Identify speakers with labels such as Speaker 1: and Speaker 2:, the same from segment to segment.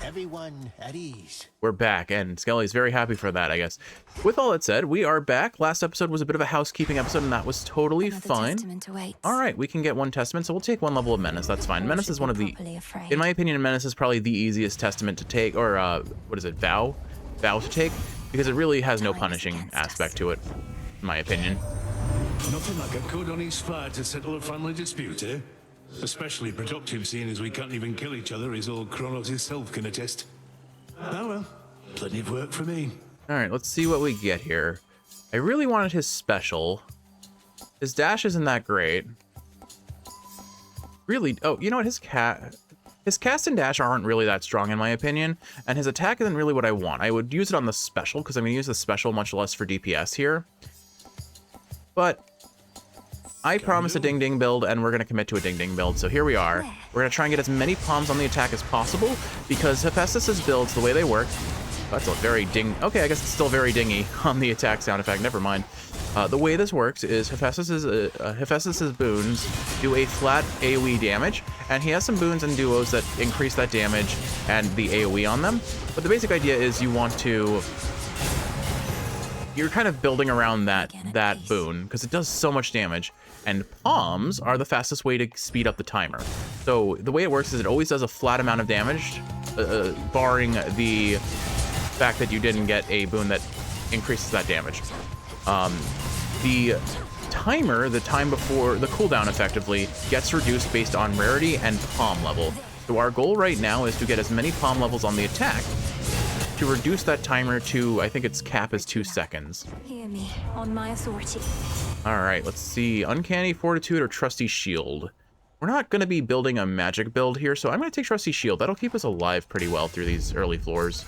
Speaker 1: everyone at ease.
Speaker 2: We're back, and Skelly's very happy for that, I guess. With all that said, we are back. Last episode was a bit of a housekeeping episode, and that was totally
Speaker 3: Another
Speaker 2: fine.
Speaker 3: testament awaits.
Speaker 2: All right, we can get one testament, so we'll take one level of Menace. That's fine.
Speaker 3: All
Speaker 2: Menace
Speaker 3: should
Speaker 2: is one
Speaker 3: be
Speaker 2: of the,
Speaker 3: properly afraid.
Speaker 2: in my opinion, Menace is probably the easiest testament to take, or what is it, vow to take, because it really has no
Speaker 3: Time is
Speaker 2: punishing
Speaker 3: against
Speaker 2: aspect
Speaker 3: us.
Speaker 2: to it, in my opinion.
Speaker 4: Nothing like a code on each fire to settle a family dispute, eh? Especially productive, seeing as we can't even kill each other, as old Kronos himself can attest. Oh well, plenty of work for me.
Speaker 2: All right, let's see what we get here. I really wanted his special. His dash isn't that great. Really, oh, you know what, his cast and dash aren't really that strong in my opinion, and his attack isn't really what I want. I would use it on the special, because I'm going to use the special much less for DPS here. But I promised a ding ding build, and we're going to commit to a ding ding build, so here we are. We're going to try and get as many palms on the attack as possible, because Hephaestus's builds, the way they work, that's a very ding, okay, I guess it's still very dingy on the attack sound effect, never mind. The way this works is Hephaestus's boons do a flat AoE damage, and he has some boons and duos that increase that damage and the AoE on them. But the basic idea is you want to, you're kind of building around that boon, because it does so much damage, and palms are the fastest way to speed up the timer. So the way it works is it always does a flat amount of damage, barring the fact that you didn't get a boon that increases that damage. The timer, the time before the cooldown effectively, gets reduced based on rarity and palm level. So our goal right now is to get as many palm levels on the attack to reduce that timer to, I think its cap is 2 seconds.
Speaker 3: Hear me, on my authority.
Speaker 2: All right, let's see. Uncanny Fortitude or Trusty Shield. We're not going to be building a magic build here, so I'm going to take Trusty Shield. That'll keep us alive pretty well through these early floors.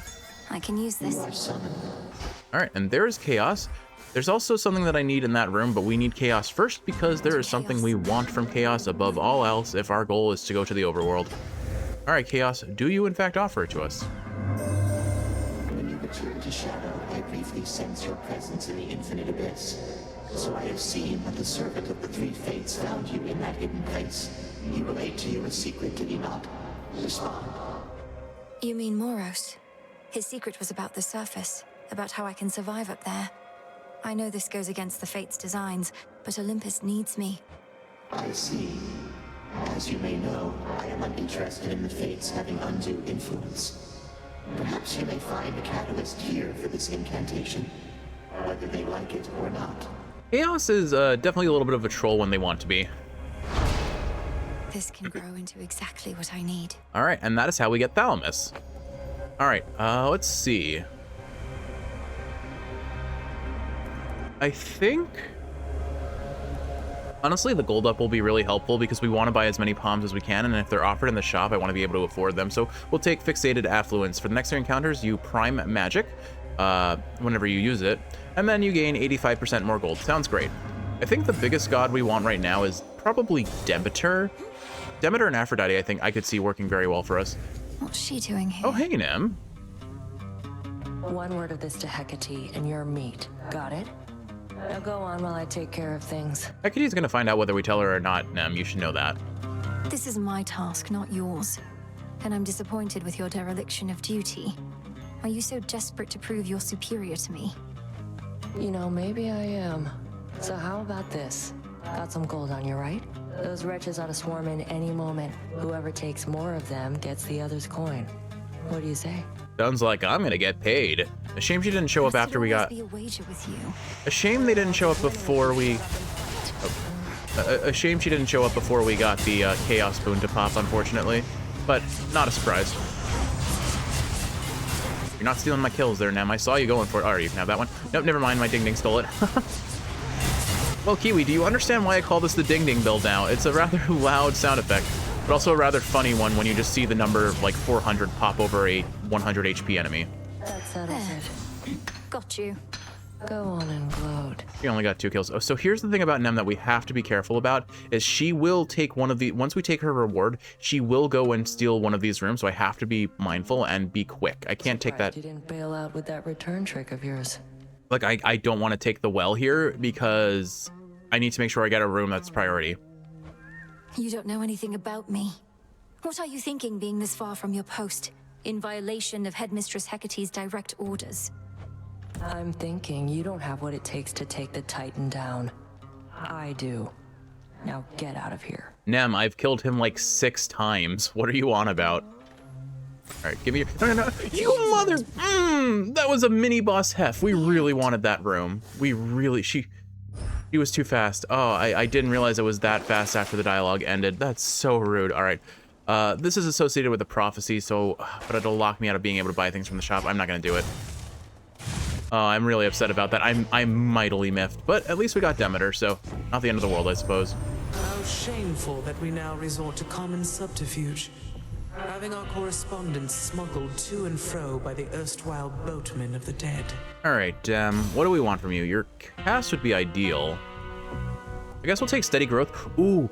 Speaker 3: I can use this.
Speaker 2: All right, and there's Chaos. There's also something that I need in that room, but we need Chaos first because there is something we want from Chaos above all else if our goal is to go to the overworld. All right, Chaos, do you in fact offer it to us?
Speaker 5: When you return to Shadow, I briefly sense your presence in the infinite abyss. So I have seen that the servant of the three fates found you in that hidden place. He relayed to you a secret, did he not? Respond.
Speaker 3: You mean Moros? His secret was about the surface, about how I can survive up there. I know this goes against the Fates' designs, but Olympus needs me.
Speaker 5: I see. As you may know, I am uninterested in the fates having undue influence. Perhaps you may find a catalyst here for this incantation, whether they like it or not.
Speaker 2: Chaos is definitely a little bit of a troll when they want to be.
Speaker 3: This can grow into exactly what I need.
Speaker 2: All right, and that is how we get Thalamus. All right, let's see. I think, honestly, the gold up will be really helpful because we want to buy as many palms as we can, and if they're offered in the shop, I want to be able to afford them. So we'll take Fixated Affluence. For the next 3 encounters, you prime magic whenever you use it, and then you gain 85% more gold. Sounds great. I think the biggest god we want right now is probably Demeter. Demeter and Aphrodite, I think I could see working very well for us.
Speaker 3: What's she doing here?
Speaker 2: Oh, hey, Nem.
Speaker 6: One word of this to Hecate, and you're meat. Got it? Now go on while I take care of things.
Speaker 2: Hecate's gonna find out whether we tell her or not, Nem. You should know that.
Speaker 3: This is my task, not yours. And I'm disappointed with your dereliction of duty. Are you so desperate to prove you're superior to me?
Speaker 6: You know, maybe I am. So how about this? Got some gold on you, right? Those wretches ought to swarm in any moment. Whoever takes more of them gets the other's coin. What do you say?
Speaker 2: Sounds like I'm gonna get paid. A shame she didn't show up after we got...
Speaker 3: Be a wager with you.
Speaker 2: A shame they didn't show up before we... A shame she didn't show up before we got the Chaos boon to pop, unfortunately. But not a surprise. You're not stealing my kills there, Nem. I saw you going for it. Oh, you can have that one. Nope, never mind. My Ding Ding stole it. Well, Kiwi, do you understand why I call this the Ding Ding build now? It's a rather loud sound effect, but also a rather funny one when you just see the number like 400 pop over a 100 HP enemy.
Speaker 6: That settles it.
Speaker 3: Got you.
Speaker 6: Go on and gloat.
Speaker 2: She only got 2 kills. Oh, so here's the thing about Nem that we have to be careful about, is she will take one of the... Once we take her reward, she will go and steal one of these rooms, so I have to be mindful and be quick. I can't take that...
Speaker 6: You didn't bail out with that return trick of yours.
Speaker 2: Like, I don't want to take the well here because I need to make sure I get a room that's priority.
Speaker 3: You don't know anything about me. What are you thinking being this far from your post? in violation of Headmistress Hecate's direct orders.
Speaker 6: I'm thinking you don't have what it takes to take the Titan down. I do. Now get out of here.
Speaker 2: Nem, I've killed him like 6 times. What are you on about? All right, give me your... No. You mother... that was a mini boss hef. We really wanted that room. We really... She was too fast. Oh, I didn't realize it was that fast after the dialogue ended. That's so rude. All right. This is associated with a prophecy, so... But it'll lock me out of being able to buy things from the shop. I'm not going to do it. I'm really upset about that. I'm mightily miffed. But at least we got Demeter, so not the end of the world, I suppose.
Speaker 1: How shameful that we now resort to common subterfuge. Having our correspondence smuggled to and fro by the erstwhile boatmen of the dead.
Speaker 2: All right, what do we want from you? Your cast would be ideal. I guess we'll take steady growth. Ooh,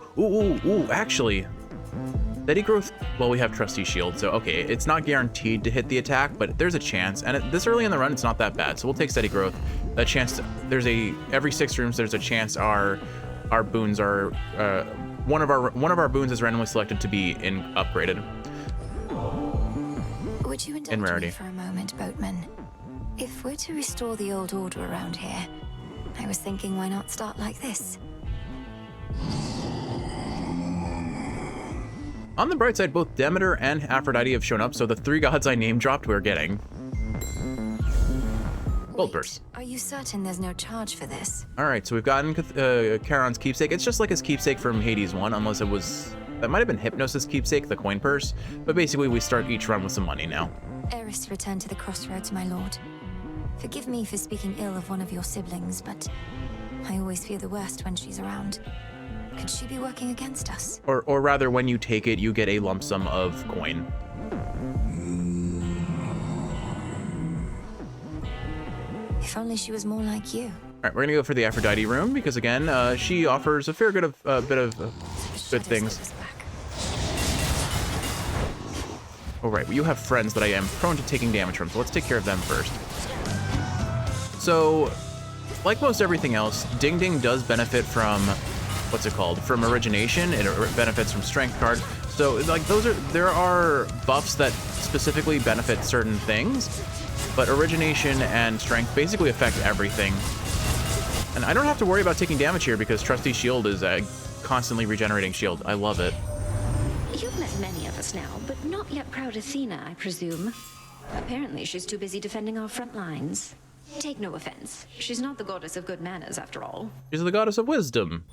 Speaker 2: actually. Steady growth, well, we have Trusty Shield, so okay, it's not guaranteed to hit the attack, but there's a chance, and this early in the run, it's not that bad, so we'll take steady growth. That chance, every 6 rooms, there's a chance our boons are, one of our boons is randomly selected to be upgraded.
Speaker 3: Would you indulge me for a moment, boatman? If we're to restore the old order around here, I was thinking why not start like this?
Speaker 2: On the bright side, both Demeter and Aphrodite have shown up, so the 3 gods I name-dropped we're getting. Gold purse.
Speaker 3: Are you certain there's no charge for this?
Speaker 2: Alright, so we've gotten Charon's keepsake. It's just like his keepsake from Hades 1, unless it was... That might have been Hypnosis' keepsake, the coin purse. But basically, we start each run with some money now.
Speaker 3: Eris returned to the crossroads, my lord. Forgive me for speaking ill of one of your siblings, but I always fear the worst when she's around. Could she be working against us?
Speaker 2: Or rather, when you take it, you get a lump sum of coin.
Speaker 3: If only she was more like you.
Speaker 2: All right, we're gonna go for the Aphrodite room because again, she offers a fair bit of good things. All right, well, you have friends that I am prone to taking damage from, so let's take care of them first. So, like most everything else, Ding Ding does benefit from, what's it called? From origination. It benefits from strength card. So, like, there are buffs that specifically benefit certain things, but origination and strength basically affect everything. And I don't have to worry about taking damage here because Trusty Shield is a constantly regenerating shield. I love it.
Speaker 7: You've met many of us now, but not yet proud Athena, I presume. Apparently she's too busy defending our front lines. Take no offense. She's not the goddess of good manners, after all.
Speaker 2: She's the goddess of wisdom.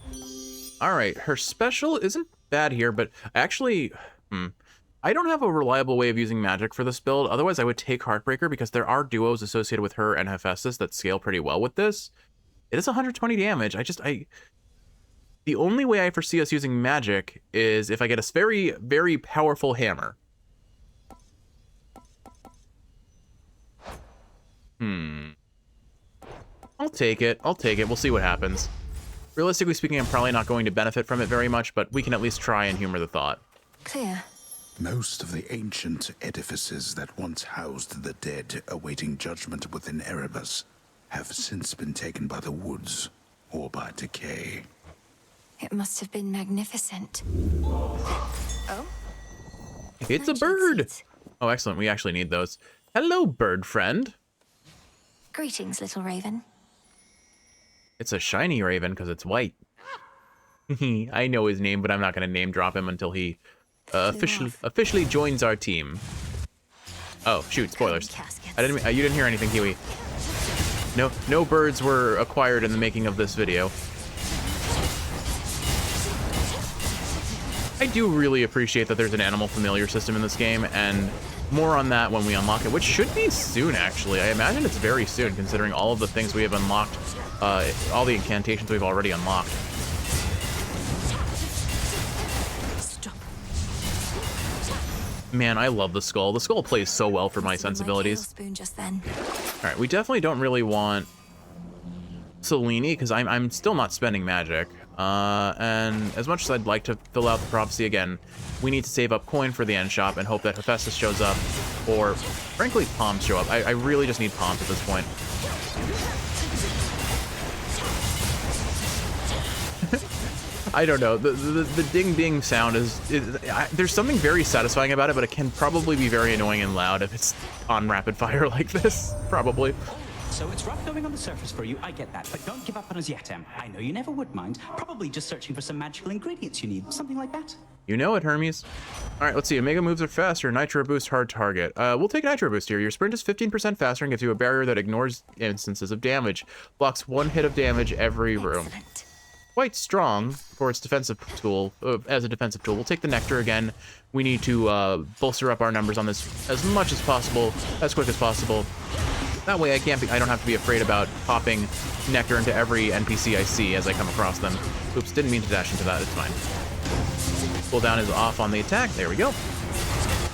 Speaker 2: All right, her special isn't bad here, but actually, I don't have a reliable way of using magic for this build. Otherwise, I would take Heartbreaker because there are duos associated with her and Hephaestus that scale pretty well with this. It is 120 damage. The only way I foresee us using magic is if I get a very, very powerful hammer. I'll take it. We'll see what happens. Realistically speaking, I'm probably not going to benefit from it very much, but we can at least try and humor the thought.
Speaker 3: Clear.
Speaker 8: Most of the ancient edifices that once housed the dead awaiting judgment within Erebus have since been taken by the woods or by decay.
Speaker 3: It must have been magnificent. Oh?
Speaker 2: It's a bird! Oh, excellent. We actually need those. Hello, bird friend.
Speaker 3: Greetings, little raven.
Speaker 2: It's a shiny raven because it's white. I know his name, but I'm not going to name drop him until he officially joins our team. Oh, shoot, spoilers. You didn't hear anything, Huey. No birds were acquired in the making of this video. I do really appreciate that there's an animal familiar system in this game, and more on that when we unlock it, which should be soon, actually. I imagine it's very soon, considering all of the things we have unlocked, all the incantations we've already unlocked.
Speaker 3: Stop.
Speaker 2: Man, I love the skull. The skull plays so well for my sensibilities.
Speaker 3: Spoon just then.
Speaker 2: All right, we definitely don't really want Selene, because I'm still not spending magic. And as much as I'd like to fill out the prophecy again, we need to save up coin for the end shop and hope that Hephaestus shows up, or frankly, Palms show up. I really just need Palms at this point. I don't know. The ding ding sound there's something very satisfying about it, but it can probably be very annoying and loud if it's on rapid fire like this. Probably.
Speaker 9: So it's rough going on the surface for you, I get that, but don't give up on us yet, Em. I know you never would mind. Probably just searching for some magical ingredients you need, something like that.
Speaker 2: You know it, Hermes. All right, let's see. Omega moves are faster. Nitro boost hard target. We'll take Nitro boost here. Your sprint is 15% faster and gives you a barrier that ignores instances of damage. Blocks 1 hit of damage every room.
Speaker 3: Excellent.
Speaker 2: Quite strong for its defensive tool. As a defensive tool, we'll take the Nectar again. We need to bolster up our numbers on this as much as possible, as quick as possible. That way I don't have to be afraid about popping Nectar into every NPC I see as I come across them. Oops, didn't mean to dash into that, it's fine. Cooldown is off on the attack, there we go.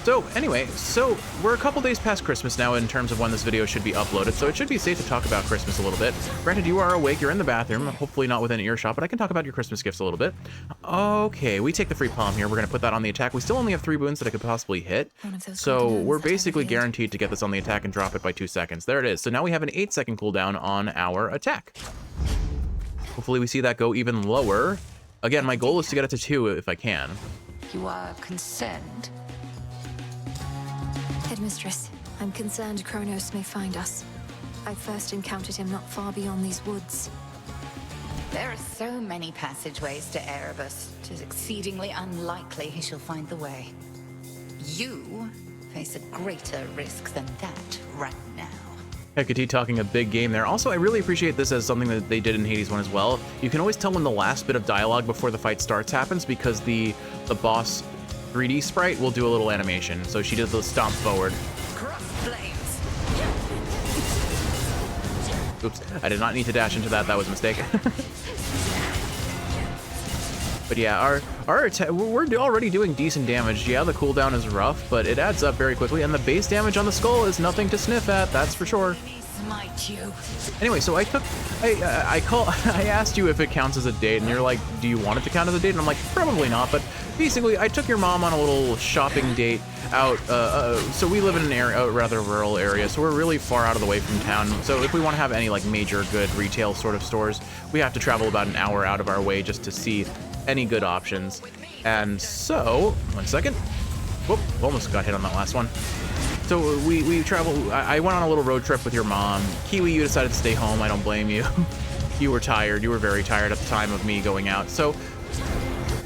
Speaker 2: So anyway, so we're a couple days past Christmas now in terms of when this video should be uploaded, so it should be safe to talk about Christmas a little bit. Granted, you are awake, you're in the bathroom, hopefully not within earshot, but I can talk about your Christmas gifts a little bit. Okay, we take the free palm here, we're gonna put that on the attack. We still only have 3 boons that I could possibly hit, so we're basically guaranteed to get this on the attack and drop it by 2 seconds. There it is. So now we have an 8-second cooldown on our attack. Hopefully we see that go even lower. Again, my goal is to get it to 2 if I can.
Speaker 10: You are concerned?
Speaker 3: Headmistress, I'm concerned Kronos may find us. I first encountered him not far beyond these woods.
Speaker 10: There are so many passageways to Erebus. It is exceedingly unlikely he shall find the way. You face a greater risk than that right now.
Speaker 2: Hecate talking a big game there. Also, I really appreciate this as something that they did in Hades 1 as well. You can always tell when the last bit of dialogue before the fight starts happens because the boss 3D sprite will do a little animation. So she did the stomp forward.
Speaker 10: Cross flames.
Speaker 2: Oops, I did not need to dash into that. That was a mistake. But yeah, our attack, we're already doing decent damage. Yeah, the cooldown is rough, but it adds up very quickly, and the base damage on the skull is nothing to sniff at, that's for sure.
Speaker 10: Smite you.
Speaker 2: Anyway, so I asked you if it counts as a date, and you're like, do you want it to count as a date? And I'm like, probably not, but basically, I took your mom on a little shopping date out, so we live in an area, a rather rural area, so we're really far out of the way from town. So if we want to have any like major good retail sort of stores, we have to travel about an hour out of our way just to see any good options. And so, 1 second. Whoop, almost got hit on that last one. So we travel, I went on a little road trip with your mom. Kiwi, you decided to stay home, I don't blame you. You were tired, you were very tired at the time of me going out. So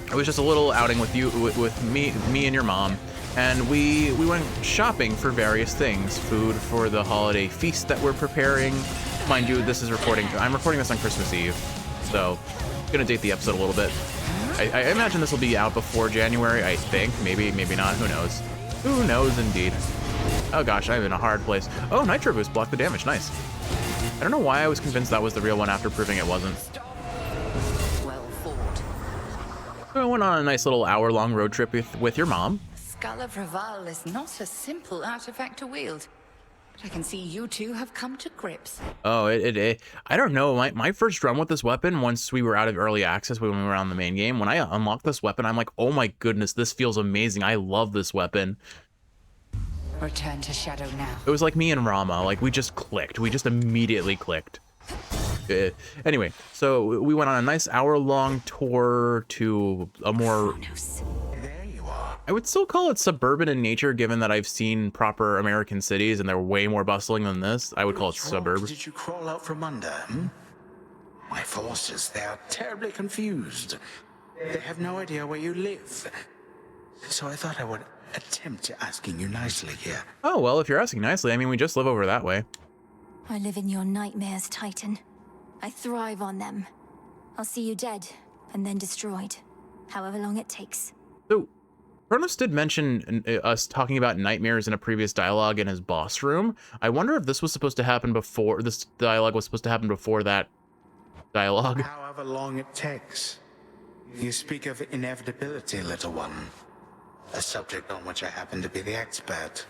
Speaker 2: it was just a little outing with you, with me and your mom. And we went shopping for various things. Food for the holiday feast that we're preparing. Mind you, I'm recording this on Christmas Eve. So, I'm gonna date the episode a little bit. I imagine this will be out before January, I think. Maybe not, who knows. Who knows indeed. Oh gosh, I'm in a hard place. Oh, Nitro Boost blocked the damage, nice. I don't know why I was convinced that was the real one after proving it wasn't.
Speaker 10: Well fought.
Speaker 2: So I went on a nice little hour-long road trip with your mom.
Speaker 10: Skull of Raval is not a simple artifact to wield. But I can see you two have come to grips.
Speaker 2: Oh, I don't know. My first run with this weapon, once we were out of early access when we were on the main game, when I unlocked this weapon, I'm like, oh my goodness, this feels amazing. I love this weapon.
Speaker 10: Return to Shadow now.
Speaker 2: It was like me and Rama, like we just clicked. We just immediately clicked. Anyway, so we went on a nice hour-long tour to a more... I would still call it suburban in nature, given that I've seen proper American cities and they're way more bustling than this. I would call it suburb.
Speaker 8: Did you crawl out from under, My forces, they are terribly confused. They have no idea where you live. So I thought I would attempt asking you nicely here.
Speaker 2: Oh, well, if you're asking nicely, I mean, we just live over that way.
Speaker 3: I live in your nightmares, Titan. I thrive on them. I'll see you dead, and then destroyed. However long it takes.
Speaker 2: So, Kronos did mention us talking about nightmares in a previous dialogue in his boss room. I wonder if this was supposed to happen before, this dialogue was supposed to happen before that dialogue.
Speaker 8: However long it takes. You speak of inevitability, little one. A subject on which I happen to be the expert.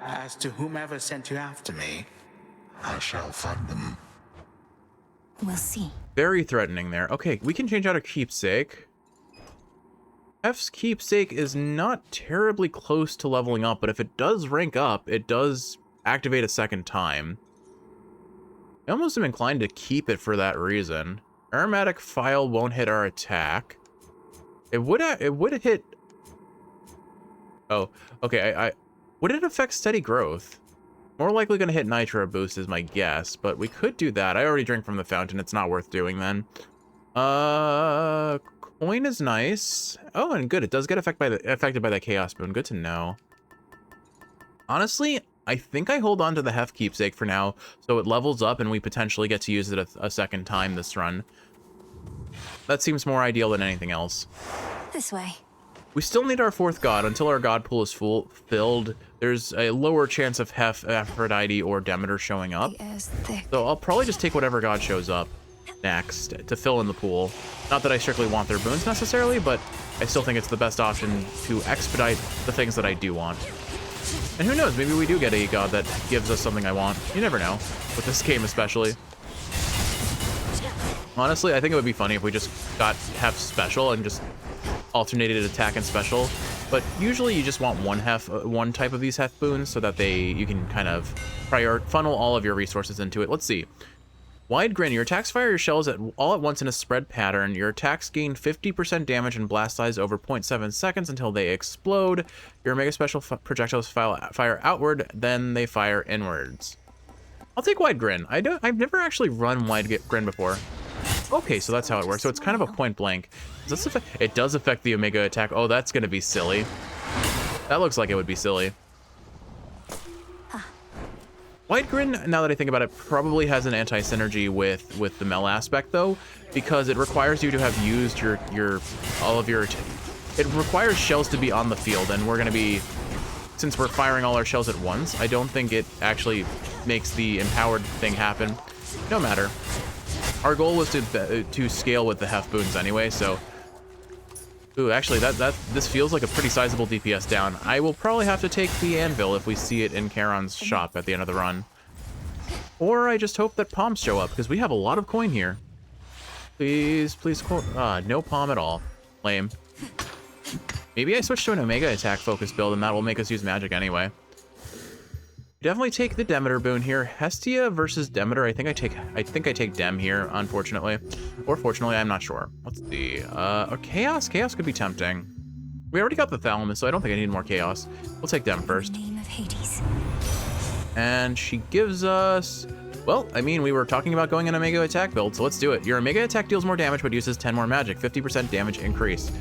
Speaker 8: As to whomever sent you after me, I shall find them.
Speaker 3: We'll see.
Speaker 2: Very threatening there. Okay, we can change out a keepsake. F's keepsake is not terribly close to leveling up, but if it does rank up, it does activate a second time. I almost am inclined to keep it for that reason. Aromatic file won't hit our attack. It would hit. Oh, okay. Would it affect steady growth? More likely going to hit nitro boost is my guess, but we could do that. I already drank from the fountain. It's not worth doing then. Coin is nice. Oh, and good. It does get affected by the chaos boon. Good to know. Honestly, I think I hold on to the Hef keepsake for now, so it levels up and we potentially get to use it a second time this run. That seems more ideal than anything else.
Speaker 3: This way.
Speaker 2: We still need our 4th god. Until our god pool is filled, there's a lower chance of Hef, Aphrodite, or Demeter showing up. So I'll probably just take whatever god shows up next to fill in the pool. Not that I strictly want their boons necessarily, but I still think it's the best option to expedite the things that I do want. And who knows, maybe we do get a god that gives us something I want. You never know, with this game especially. Honestly, I think it would be funny if we just got Hef special and just alternated attack and special. But usually you just want one type of these Hef boons so that you can kind of funnel all of your resources into it. Let's see. Wide Grin. Your attacks fire your shells all at once in a spread pattern. Your attacks gain 50% damage and blast size over 0.7 seconds until they explode. Your Mega Special projectiles fire outward, then they fire inwards. I'll take Wide Grin. I've never actually run Wide Grin before. Okay, so that's how it works. So it's kind of a point blank. It does affect the Omega attack. Oh, that's going to be silly. That looks like it would be silly. Wide Grin, now that I think about it, probably has an anti-synergy with the Mel aspect, though, because it requires you to have used all of your... It requires shells to be on the field, and we're going to be... Since we're firing all our shells at once, I don't think it actually makes the empowered thing happen. No matter. Our goal was to scale with the Hef boons anyway, so... Ooh, actually, this feels like a pretty sizable DPS down. I will probably have to take the anvil if we see it in Charon's shop at the end of the run. Or I just hope that palms show up, because we have a lot of coin here. Please, please, no palm at all. Lame. Maybe I switch to an Omega attack focus build, and that will make us use magic anyway. Definitely take the Demeter boon here. Hestia versus Demeter. I think I take Dem here, unfortunately. Or fortunately, I'm not sure. Let's see. Chaos? Chaos could be tempting. We already got the Thalamus, so I don't think I need more Chaos. We'll take Dem first.
Speaker 3: Name of Hades.
Speaker 2: And she gives us... Well, I mean, we were talking about going an Omega attack build, so let's do it. Your Omega attack deals more damage, but uses 10 more magic. 50% damage increase.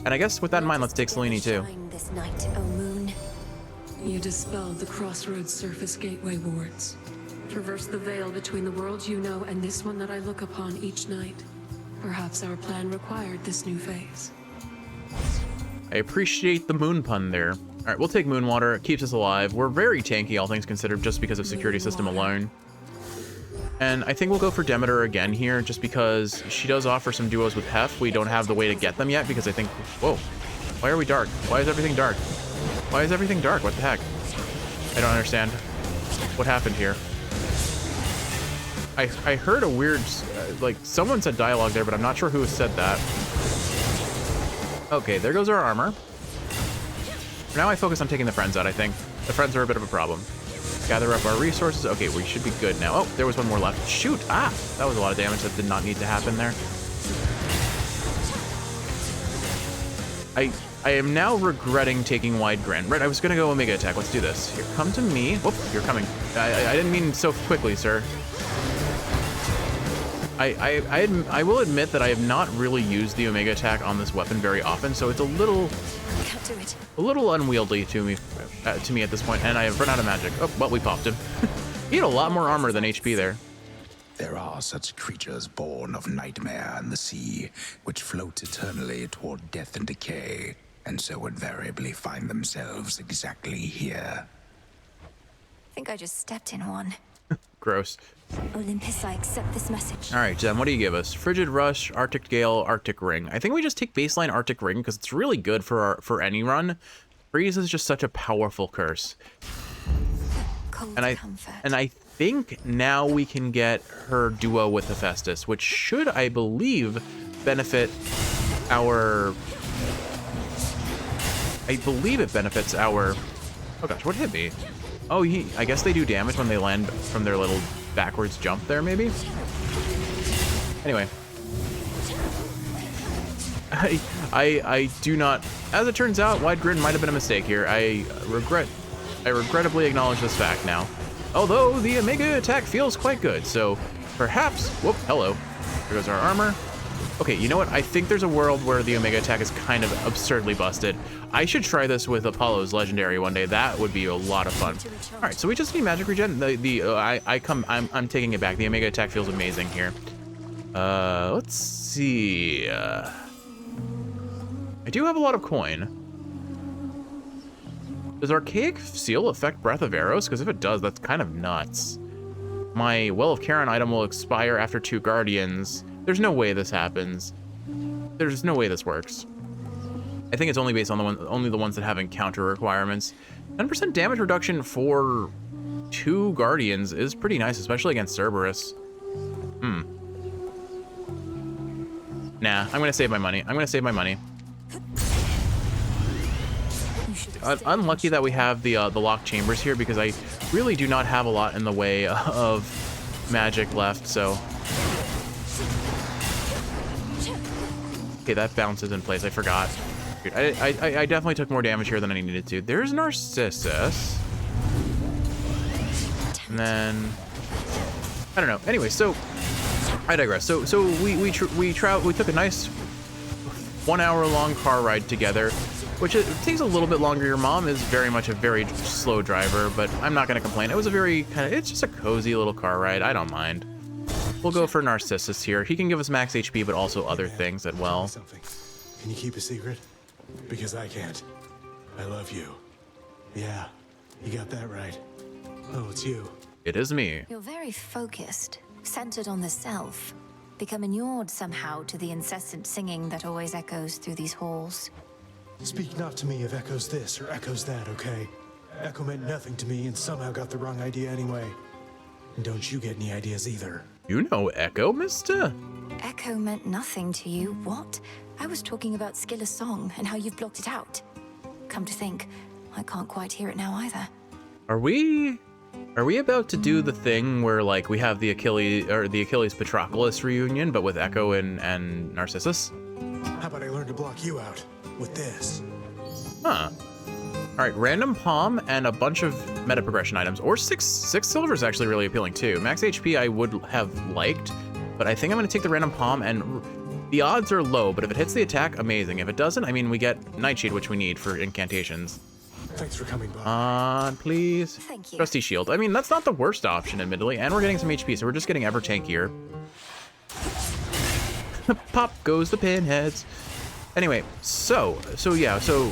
Speaker 2: And I guess with that in mind, let's take Selene too.
Speaker 3: This night, O moon.
Speaker 11: You dispelled the Crossroads Surface Gateway wards. Traverse the veil between the world you know and this one that I look upon each night. Perhaps our plan required this new phase.
Speaker 2: I appreciate the moon pun there. All right, we'll take Moonwater. It keeps us alive. We're very tanky, all things considered, just because of security system alone. And I think we'll go for Demeter again here, just because she does offer some duos with Hef. We don't have the way to get them yet, because I think... Whoa. Why are we dark? Why is everything dark? Why is everything dark? What the heck? I don't understand. What happened here? I heard a weird... like, someone said dialogue there, but I'm not sure who said that. Okay, there goes our armor. For now I focus on taking the friends out, I think. The friends are a bit of a problem. Gather up our resources. Okay, we should be good now. Oh, there was one more left. Shoot! Ah! That was a lot of damage that did not need to happen there. I am now regretting taking Wide Grin. Right, I was gonna go Omega attack. Let's do this. Here, come to me. Whoop, you're coming. I didn't mean so quickly, sir. I will admit that I have not really used the Omega attack on this weapon very often, so it's a little unwieldy to me at this point, and I have run out of magic. Oh, well, we popped him. He had a lot more armor than HP there.
Speaker 12: There are such creatures born of nightmare and the sea, which float eternally toward death and decay, and so invariably find themselves exactly here.
Speaker 3: I think I just stepped in one.
Speaker 2: Gross.
Speaker 3: Olympus, I accept this message.
Speaker 2: All right, Jem, what do you give us? Frigid Rush, Arctic Gale, Arctic Ring. I think we just take baseline Arctic Ring because it's really good for any run. Freeze is just such a powerful curse. And I think now we can get her duo with Hephaestus, which should, I believe, benefit our... I believe it benefits our... Oh gosh, what hit me? Oh, I guess they do damage when they land from their little backwards jump there, maybe? Anyway, I do not. As it turns out, wide grin might have been a mistake here. I regrettably acknowledge this fact now. Although the Omega attack feels quite good, so perhaps. Whoop! Hello. There goes our armor. Okay, you know what? I think there's a world where the Omega attack is kind of absurdly busted. I should try this with Apollo's legendary one day. That would be a lot of fun. All right, so we just need magic regen. I'm taking it back. The Omega attack feels amazing here. Let's see. I do have a lot of coin. Does Archaic Seal affect Breath of Arrows? Because if it does, that's kind of nuts. My Well of Charon item will expire after 2 Guardians. There's no way this happens. There's no way this works. I think it's only based on only the ones that have encounter requirements. 10% damage reduction for 2 Guardians is pretty nice, especially against Cerberus. Nah, I'm gonna save my money. Unlucky that we have the locked chambers here, because I really do not have a lot in the way of magic left, so. Okay, that bounces in place, I forgot. Dude, I definitely took more damage here than I needed to. There's Narcissus. And then, I don't know. Anyway, so I digress. So we took a nice 1 hour long car ride together, which it takes a little bit longer. Your mom is very much a very slow driver, but I'm not gonna complain. It was a very it's just a cozy little car ride. I don't mind. We'll go for Narcissus here. He can give us max HP, but also other things as well.
Speaker 4: Can you keep a secret? Because I can't. I love you. Yeah, you got that right. Oh, it's you.
Speaker 2: It is me.
Speaker 3: You're very focused, centered on the self, become inured somehow to the incessant singing that always echoes through these halls.
Speaker 4: Speak not to me of echoes this or echoes that, okay? Echo meant nothing to me and somehow got the wrong idea anyway. And don't you get any ideas either.
Speaker 2: You know Echo, mister?
Speaker 3: Echo meant nothing to you, what? I was talking about Skiller's song and how you've blocked it out. Come to think, I can't quite hear it now either.
Speaker 2: Are we about to do the thing where like we have the Achilles Patroclus reunion, but with Echo and Narcissus?
Speaker 4: How about I learn to block you out with this?
Speaker 2: Huh. All right, random palm and a bunch of meta progression items, or six silver is actually really appealing too. Max HP I would have liked, but I think I'm gonna take the random palm, and the odds are low, but if it hits the attack, amazing. If it doesn't, I mean, we get Nightshade, which we need for incantations.
Speaker 4: Thanks for coming by.
Speaker 2: Please.
Speaker 3: Thank you.
Speaker 2: Trusty Shield. I mean, that's not the worst option, admittedly, and we're getting some HP, so we're just getting ever tankier. Pop goes the pinheads. Anyway, so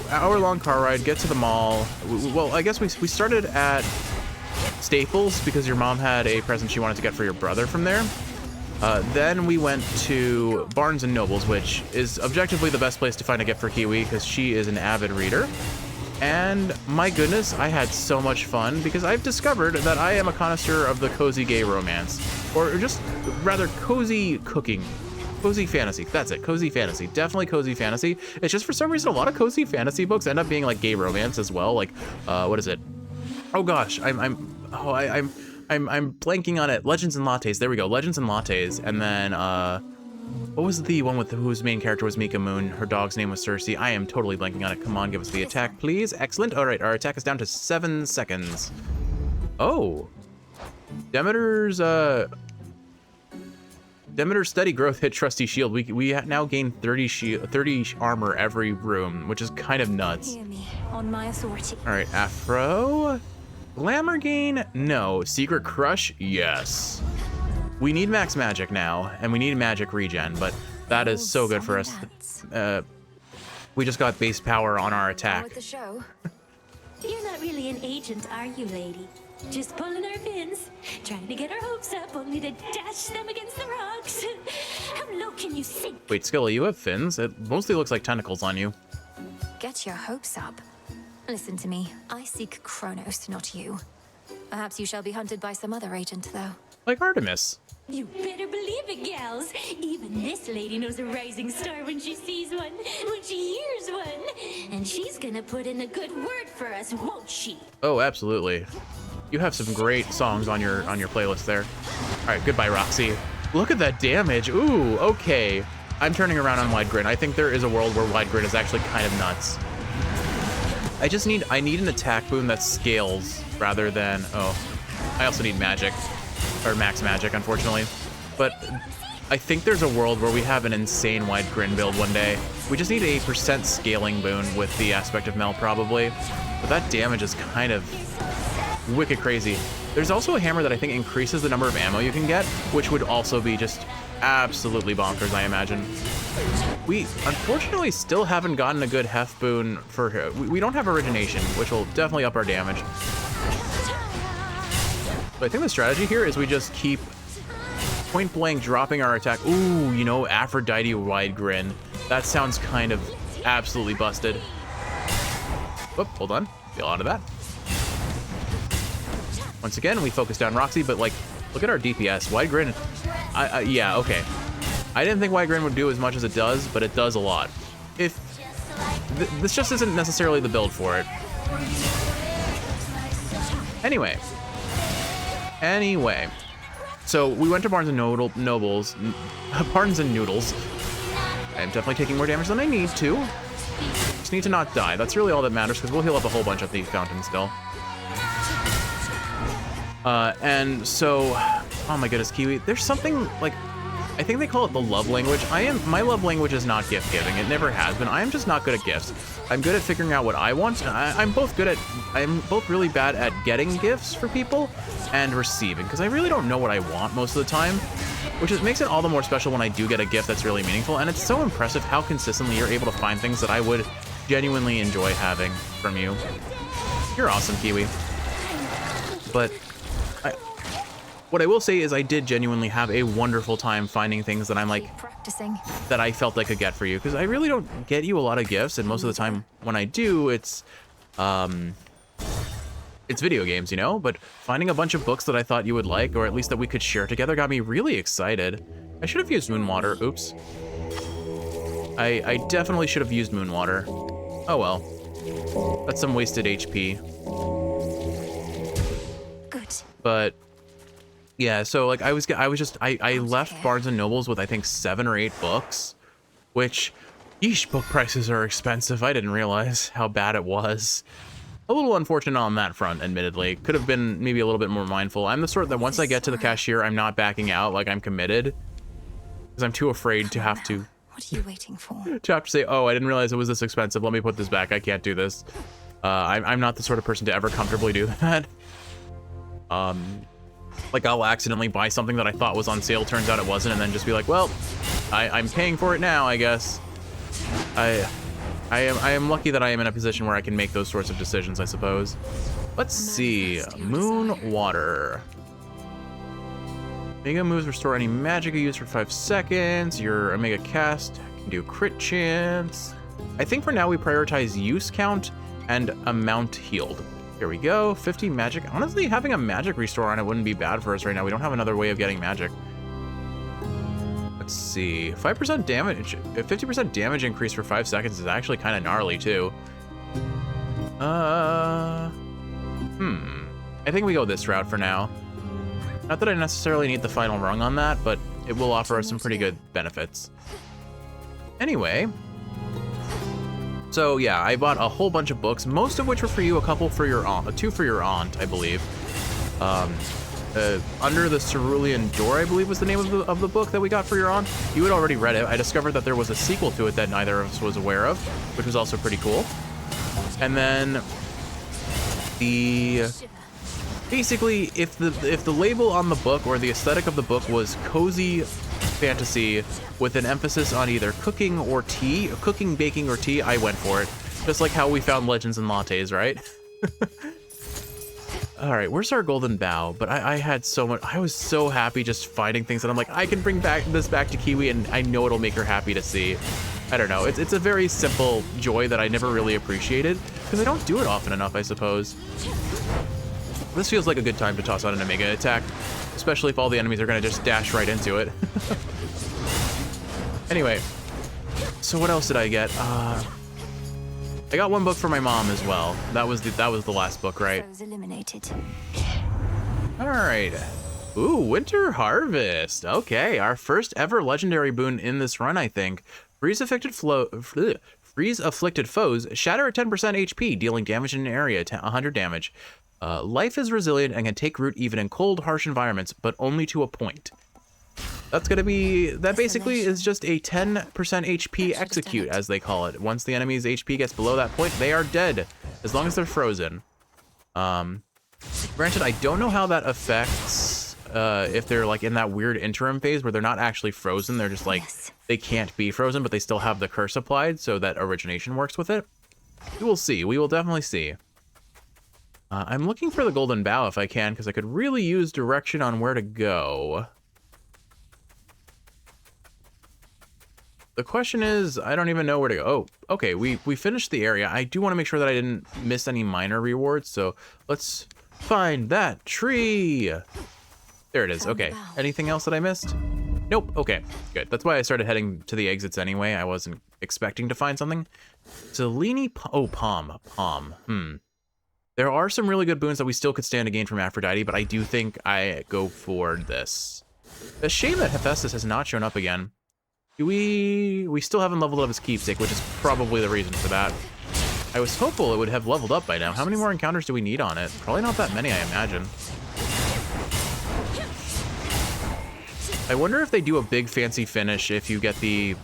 Speaker 2: hour-long car ride, get to the mall. Well, I guess we started at Staples because your mom had a present she wanted to get for your brother from there. Then we went to Barnes & Nobles, which is objectively the best place to find a gift for Kiwi because she is an avid reader. And my goodness, I had so much fun because I've discovered that I am a connoisseur of the cozy gay romance, or just rather cozy cooking. Cozy fantasy. That's it. Cozy fantasy. Definitely cozy fantasy. It's just for some reason a lot of cozy fantasy books end up being like gay romance as well. Like, what is it? Oh gosh, I'm blanking on it. Legends and Lattes. There we go. Legends and Lattes. And then what was the one with whose main character was Mika Moon? Her dog's name was Cersei. I am totally blanking on it. Come on, give us the attack, please. Excellent. All right, our attack is down to 7 seconds. Oh, Demeter's steady growth hit Trusty Shield. We now gain 30 armor every room, which is kind of nuts.
Speaker 3: Hear me, on my authority.
Speaker 2: All right, Afro. Glamour gain? No. Secret Crush? Yes. We need max magic now, and we need magic regen, but that is so good for us. We just got base power on our attack.
Speaker 3: With the show.
Speaker 13: You're not really an agent, are you, lady? Just pulling our pins, trying to get our hopes up, only to dash them against the rocks. How low can you sink?
Speaker 2: Wait, Skilla, you have fins? It mostly looks like tentacles on you.
Speaker 3: Get your hopes up. Listen to me. I seek Kronos, not you. Perhaps you shall be hunted by some other agent, though.
Speaker 2: Like Artemis.
Speaker 13: You better believe it, gals. Even this lady knows a rising star when she sees one, when she hears one. And she's gonna put in a good word for us, won't she?
Speaker 2: Oh, absolutely. You have some great songs on your playlist there. All right, goodbye, Roxy. Look at that damage. Ooh, okay. I'm turning around on Wide Grin. I think there is a world where Wide Grin is actually kind of nuts. I need an attack boon that scales rather than, oh, I also need magic, or max magic, unfortunately. But I think there's a world where we have an insane Wide Grin build one day. We just need a % scaling boon with the Aspect of Mel, probably. But that damage is kind of wicked crazy. There's also a hammer that I think increases the number of ammo you can get, which would also be just absolutely bonkers, I imagine. We unfortunately still haven't gotten a good heft boon for her. We don't have origination, which will definitely up our damage. But I think the strategy here is we just keep point blank dropping our attack. Ooh, you know, Aphrodite Wide Grin. That sounds kind of absolutely busted. Whoop, hold on. Feel out of that. Once again, we focus down Roxy, but like, look at our DPS. Wide Grin, yeah, okay. I didn't think Wide Grin would do as much as it does, but it does a lot. This just isn't necessarily the build for it. Anyway. So we went to Barnes and Nobles. Barnes and Noodles. I'm definitely taking more damage than I need to. Just need to not die. That's really all that matters, because we'll heal up a whole bunch of these fountains still. And so, oh my goodness, Kiwi, there's something like, I think they call it the love language. My love language is not gift giving. It never has been. I am just not good at gifts. I'm good at figuring out what I want. I'm both really bad at getting gifts for people and receiving, because I really don't know what I want most of the time, which makes it all the more special when I do get a gift that's really meaningful. And it's so impressive how consistently you're able to find things that I would genuinely enjoy having from you. You're awesome, Kiwi. But what I will say is I did genuinely have a wonderful time finding things that I'm like, that I felt I could get for you, because I really don't get you a lot of gifts, and most of the time when I do, it's video games, you know? But finding a bunch of books that I thought you would like, or at least that we could share together, got me really excited. I should have used Moonwater. Oops. I definitely should have used Moonwater. Oh well. That's some wasted HP.
Speaker 3: Good.
Speaker 2: But yeah, so like I left Barnes and Nobles with I think 7 or 8 books, which, yeesh, book prices are expensive. I didn't realize how bad it was. A little unfortunate on that front, admittedly. Could have been maybe a little bit more mindful. I'm the sort that once I get to the cashier, I'm not backing out, like I'm committed, because I'm too afraid to have to.
Speaker 3: What are you waiting for?
Speaker 2: To have to say, oh, I didn't realize it was this expensive. Let me put this back. I can't do this. I'm not the sort of person to ever comfortably do that. Like I'll accidentally buy something that I thought was on sale, turns out it wasn't, and then just be like, well, I'm paying for it now, I guess. I am lucky that I am in a position where I can make those sorts of decisions, I suppose. Let's see. Moonwater. Mega moves restore any magic you use for 5 seconds. Your Omega cast can do crit chance. I think for now we prioritize use count and amount healed. Here we go, 50 magic. Honestly, having a magic restore on it wouldn't be bad for us right now. We don't have another way of getting magic. Let's see, 5% damage, 50% damage increase for 5 seconds is actually kind of gnarly too. I think we go this route for now. Not that I necessarily need the final rung on that, but it will offer us some pretty good benefits. Anyway. So yeah, I bought a whole bunch of books, most of which were for you, a couple for your aunt, 2 for your aunt, I believe. Under the Cerulean Door, I believe was the name of the book that we got for your aunt. You had already read it. I discovered that there was a sequel to it that neither of us was aware of, which was also pretty cool. And then basically, if the label on the book or the aesthetic of the book was cozy fantasy with an emphasis on either cooking or tea, cooking, baking, or tea, I went for it. Just like how we found Legends and Lattes, right? All right, where's our golden bow? But I had so much, I was so happy just finding things that I'm like, I can bring this back to Kiwi and I know it'll make her happy to see. I don't know, it's a very simple joy that I never really appreciated because I don't do it often enough, I suppose. This feels like a good time to toss out an Omega attack, especially if all the enemies are gonna just dash right into it. Anyway, so what else did I get? I got 1 book for my mom as well. That was the last book, right?
Speaker 3: Eliminated.
Speaker 2: All right. Ooh, Winter Harvest. Okay, our first ever legendary boon in this run, I think. Freeze afflicted foes shatter at 10% HP, dealing damage in an area, 100 damage. Life is resilient and can take root even in cold, harsh environments, but only to a point. That's gonna be, that basically is just a 10% HP execute, as they call it. Once the enemy's HP gets below that point, they are dead, as long as they're frozen. Granted, I don't know how that affects if they're like in that weird interim phase where they're not actually frozen, they're just like, they can't be frozen, but they still have the curse applied, so that origination works with it. We will see, we will definitely see. I'm looking for the Golden Bough if I can, because I could really use direction on where to go. The question is, I don't even know where to go. Oh, okay, we finished the area. I do want to make sure that I didn't miss any minor rewards, so let's find that tree. There it is, okay. Anything else that I missed? Nope, okay, good. That's why I started heading to the exits anyway. I wasn't expecting to find something. Selene, oh, Palm. There are some really good boons that we still could stand to gain from Aphrodite, but I do think I go for this. A shame that Hephaestus has not shown up again. We still haven't leveled up his keepsake, which is probably the reason for that. I was hopeful it would have leveled up by now. How many more encounters do we need on it? Probably not that many, I imagine. I wonder if they do a big fancy finish if you get the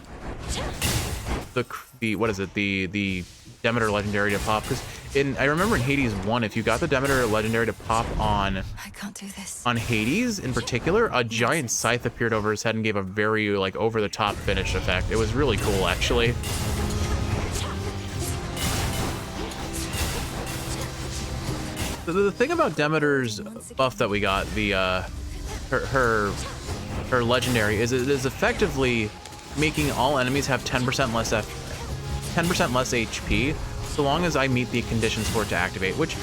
Speaker 2: what is it, the Demeter legendary to pop, because I remember in Hades 1, if you got the Demeter legendary to pop on
Speaker 3: I can't do this.
Speaker 2: On Hades in particular, a giant scythe appeared over his head and gave a very like over the top finish effect. It was really cool, actually. The thing about Demeter's buff that we got, the her legendary, is it is effectively making all enemies have 10% less HP, so long as I meet the conditions for it to activate, which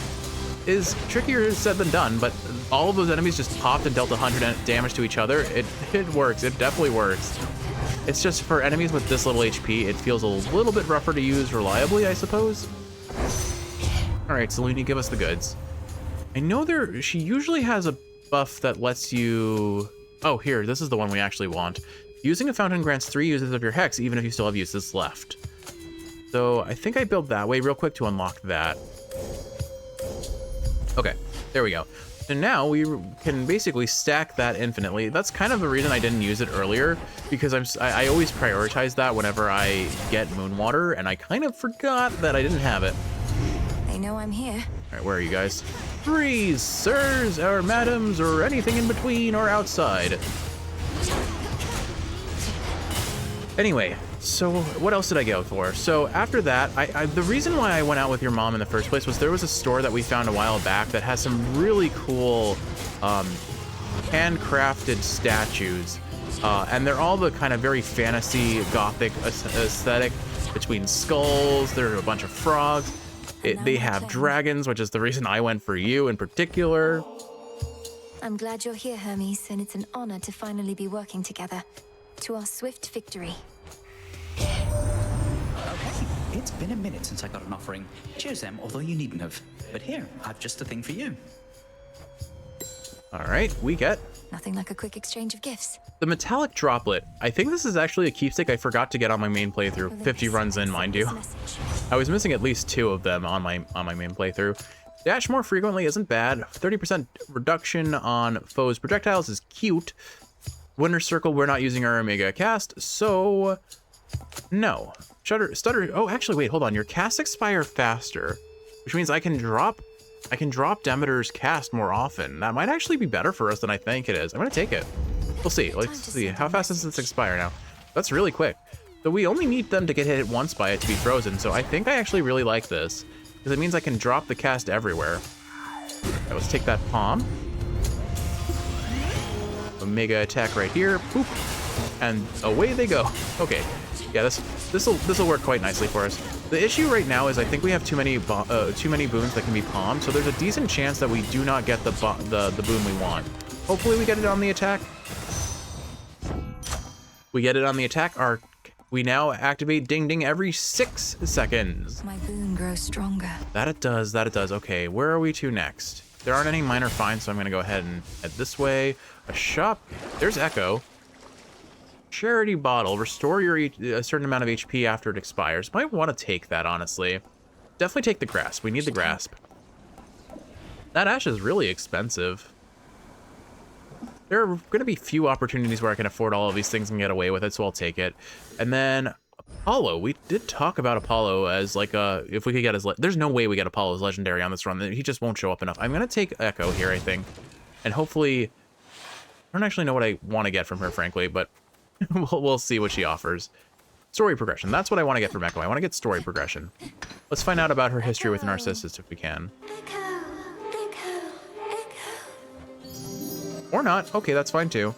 Speaker 2: is trickier said than done, but all of those enemies just popped and dealt 100 damage to each other. It works, it definitely works. It's just for enemies with this little HP, it feels a little bit rougher to use reliably, I suppose. All right, Selene, give us the goods. I know she usually has a buff that lets you, oh, here, this is the one we actually want. Using a fountain grants 3 uses of your hex, even if you still have uses left. So I think I built that way real quick to unlock that. Okay, there we go. So now we can basically stack that infinitely. That's kind of the reason I didn't use it earlier, because I always prioritize that whenever I get Moonwater, and I kind of forgot that I didn't have it.
Speaker 3: They know I'm here.
Speaker 2: All right, where are you guys? Freeze, sirs, or madams, or anything in between or outside. Anyway, so what else did I go for? So after that, the reason why I went out with your mom in the first place was there was a store that we found a while back that has some really cool handcrafted statues. And they're all the kind of very fantasy gothic aesthetic between skulls. There are a bunch of frogs. They have dragons, which is the reason I went for you in particular.
Speaker 3: I'm glad you're here, Hermes, and it's an honor to finally be working together. To our swift victory.
Speaker 9: Okay, it's been a minute since I got an offering. Cheers, Em, although you needn't have. But here, I've just a thing for you.
Speaker 2: All right, we get
Speaker 3: Nothing like a quick exchange of gifts.
Speaker 2: the metallic droplet. I think this is actually a keepsake I forgot to get on my main playthrough. 50 runs in, mind you. I was missing at least 2 of them on my main playthrough. Dash more frequently isn't bad. 30% reduction on foes' projectiles is cute. Winter Circle, we're not using our Omega cast, so no. Stutter, oh, actually, wait, hold on. Your casts expire faster, which means I can drop Demeter's cast more often. That might actually be better for us than I think it is. I'm gonna take it. We'll see. Let's see. How fast does this expire now? That's really quick. So we only need them to get hit once by it to be frozen, so I think I actually really like this, because it means I can drop the cast everywhere. Right, let's take that palm. Omega attack right here, boop, and away they go. Okay, yeah, this'll work quite nicely for us. The issue right now is I think we have too many boons that can be palmed, so there's a decent chance that we do not get the boon we want. Hopefully we get it on the attack. We get it on the attack. We now activate Ding Ding every 6 seconds.
Speaker 3: My boon grows stronger.
Speaker 2: That it does, that it does. Okay, where are we to next? there aren't any minor finds, so I'm gonna go ahead and head this way. A shop. There's Echo. Charity bottle. Restore a certain amount of HP after it expires. Might want to take that, honestly. Definitely take the grasp. We need the grasp. That ash is really expensive. There are going to be few opportunities where I can afford all of these things and get away with it, so I'll take it. And then Apollo. We did talk about Apollo as like a... If we could get his... There's no way we get Apollo as legendary on this run. He just won't show up enough. I'm going to take Echo here, I think. And hopefully... I don't actually know what I want to get from her, frankly, but we'll see what she offers. Story progression. That's what I want to get from Echo. I want to get story progression. Let's find out about her history with Narcissus if we can. Or not. Okay, that's fine too.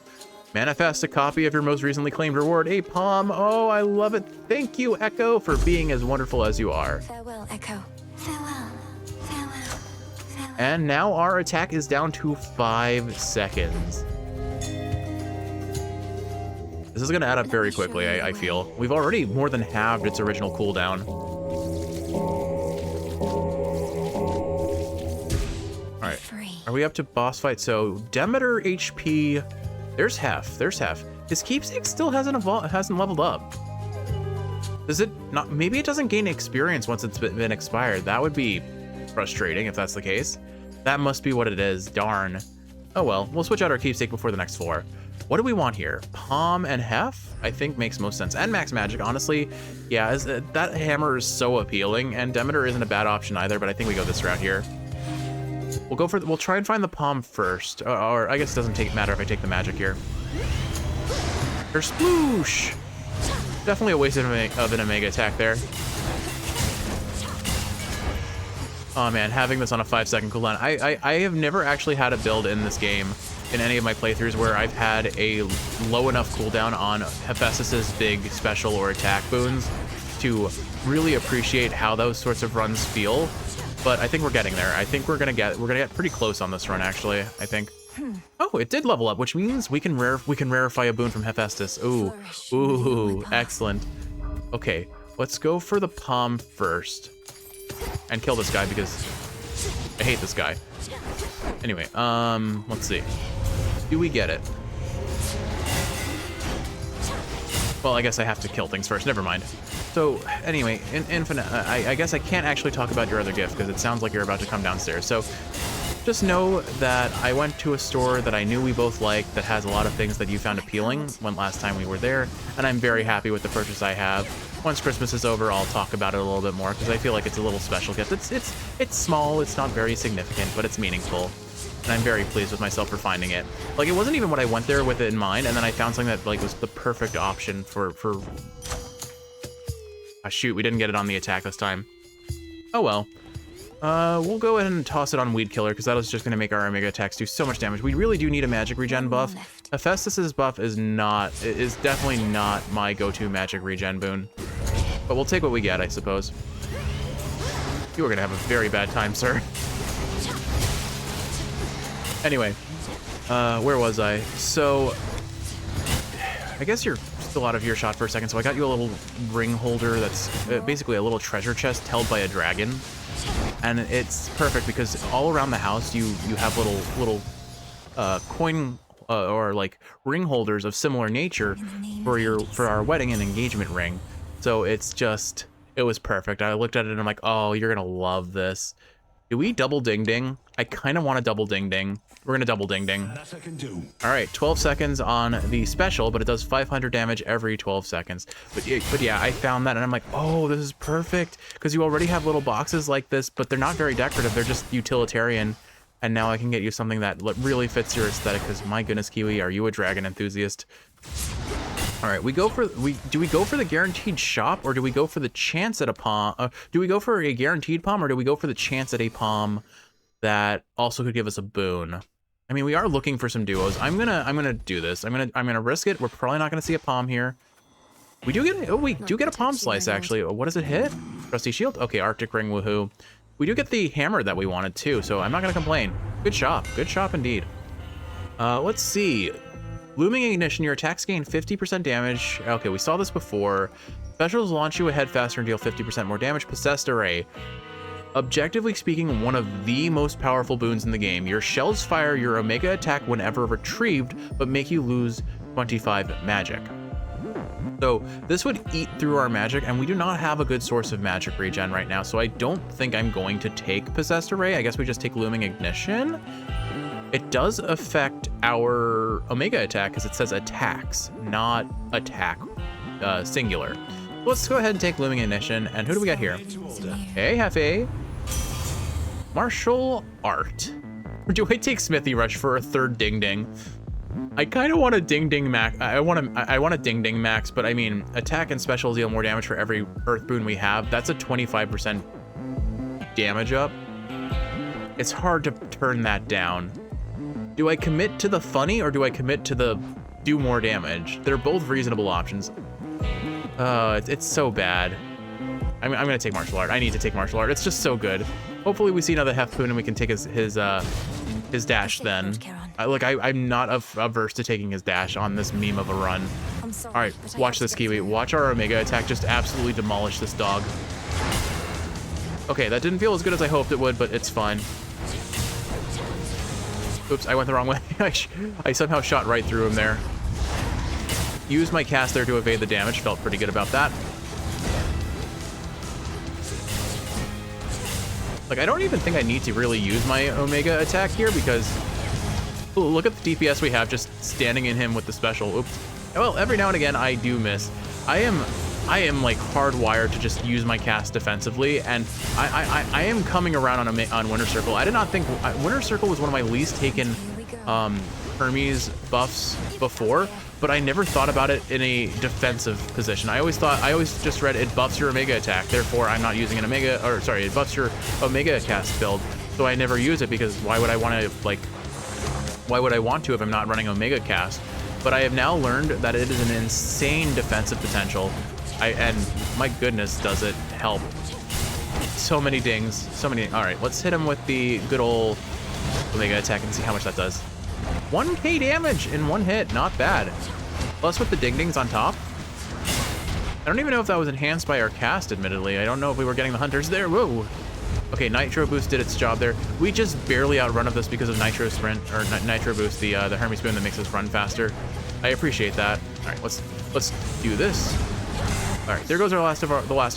Speaker 2: Manifest a copy of your most recently claimed reward, a palm. Oh, I love it. Thank you, Echo, for being as wonderful as you are.
Speaker 3: Farewell, Echo. Farewell. Farewell. Farewell.
Speaker 2: And now our attack is down to 5 seconds. This is going to add up very quickly, I feel. We've already more than halved its original cooldown. Alright, are we up to boss fight? So, Demeter HP... There's Hef, there's Hef. His keepsake still hasn't leveled up. Does it not? Maybe it doesn't gain experience once it's been expired. That would be frustrating if that's the case. That must be what it is, darn. Oh well, we'll switch out our keepsake before the next floor. What do we want here? Palm and Hef? I think makes most sense. And Max Magic, honestly. Yeah, that hammer is so appealing, and Demeter isn't a bad option either, but I think we go this route here. We'll try and find the palm first. Or I guess it doesn't matter if I take the magic here. Her sploosh! Definitely a waste of an Omega attack there. Oh man, having this on a 5-second cooldown. I have never actually had a build in this game in any of my playthroughs where I've had a low enough cooldown on Hephaestus's big special or attack boons to really appreciate how those sorts of runs feel. But I think we're getting there. I think we're gonna get pretty close on this run, actually. I think. Oh, it did level up, which means we can rarefy a boon from Hephaestus. Ooh, excellent. Okay, let's go for the palm first and kill this guy because I hate this guy. Anyway, let's see. Do we get it? Well, I guess I have to kill things first. Never mind. So anyway, Infinite, I guess I can't actually talk about your other gift because it sounds like you're about to come downstairs. So just know that I went to a store that I knew we both liked that has a lot of things that you found appealing when last time we were there, and I'm very happy with the purchase I have. Once Christmas is over, I'll talk about it a little bit more because I feel like it's a little special gift. It's small, it's not very significant, but it's meaningful. And I'm very pleased with myself for finding it. Like, it wasn't even what I went there with it in mind, and then I found something that like was the perfect option for Ah, shoot, we didn't get it on the attack this time. Oh well. We'll go ahead and toss it on Weed Killer, because that is just going to make our Omega attacks do so much damage. We really do need a magic regen buff. Hephaestus's buff is definitely not my go-to magic regen boon. But we'll take what we get, I suppose. You are going to have a very bad time, sir. Anyway, where was I? So, I guess you're still out of earshot for a second, so I got you a little ring holder that's basically a little treasure chest held by a dragon. And it's perfect because all around the house you have little coin or like ring holders of similar nature for our wedding and engagement ring. So it was perfect. I looked at it and I'm like, oh, you're gonna love this. Do we double ding ding? I kind of want to double ding ding. We're gonna double ding ding.
Speaker 4: That I can do.
Speaker 2: All right, 12 seconds on the special, but it does 500 damage every 12 seconds. But yeah, I found that and I'm like, oh, this is perfect because you already have little boxes like this, but they're not very decorative. They're just utilitarian. And now I can get you something that really fits your aesthetic because my goodness, Kiwi, are you a dragon enthusiast? All right, do we go for the guaranteed shop or do we go for the chance at a palm? Do we go for a guaranteed palm or do we go for the chance at a palm that also could give us a boon? I mean, we are looking for some duos. I'm gonna do this. I'm gonna risk it. We're probably not gonna see a palm here. We do get a palm slice actually. What does it hit? Trusty shield. Okay, Arctic ring. Woohoo. We do get the hammer that we wanted too, so I'm not gonna complain. Good shop indeed. Let's see. Looming ignition. Your attacks gain 50% damage. Okay, we saw this before. Specials launch you ahead faster and deal 50% more damage. Possessed array. Objectively speaking, one of the most powerful boons in the game. Your shells fire your Omega attack whenever retrieved, but make you lose 25 magic. So this would eat through our magic, and we do not have a good source of magic regen right now, so I don't think I'm going to take Possessed Array. I guess we just take Looming Ignition. It does affect our Omega attack because it says attacks, not attack, singular. Let's go ahead and take Looming Ignition, and who do we got here? Hey, Hefe. Martial Art. Or do I take Smithy Rush for a third Ding Ding? I kind of want a Ding Ding max. I want a Ding Ding max, but I mean, attack and special deal more damage for every Earth boon we have. That's a 25% damage up. It's hard to turn that down. Do I commit to the funny or do I commit to the do more damage? They're both reasonable options. It's so bad. I'm gonna take Martial Art. I need to take Martial Art. It's just so good. Hopefully we see another Hef boon and we can take his dash then. I'm not averse to taking his dash on this meme of a run. All right, watch this, Kiwi. Watch our Omega attack just absolutely demolish this dog. Okay, that didn't feel as good as I hoped it would, but it's fine. Oops, I went the wrong way. I somehow shot right through him there. Used my cast there to evade the damage. Felt pretty good about that. Like, I don't even think I need to really use my Omega attack here because look at the DPS we have just standing in him with the special. Oops. Well, every now and again I do miss. I am like hardwired to just use my cast defensively, and I am coming around on Winter Circle. I did not think Winter Circle was one of my least taken Hermes buffs before, but I never thought about it in a defensive position. I always just read it buffs your Omega attack, therefore I'm not using an Omega, or sorry, it buffs your Omega cast build. So I never use it because why would I want to if I'm not running Omega cast? But I have now learned that it is an insane defensive potential. And my goodness, does it help. So many dings, so many. All right, let's hit him with the good old Omega attack and see how much that does. 1k damage in one hit, not bad. Plus with the ding dings on top. I don't even know if that was enhanced by our cast, admittedly. I don't know if we were getting the hunters there. Whoa. Okay, Nitro Boost did its job there. We just barely outrun of this because of Nitro Sprint, or Nitro Boost, the Hermes boon that makes us run faster. I appreciate that. All right, let's do this. All right, there goes the last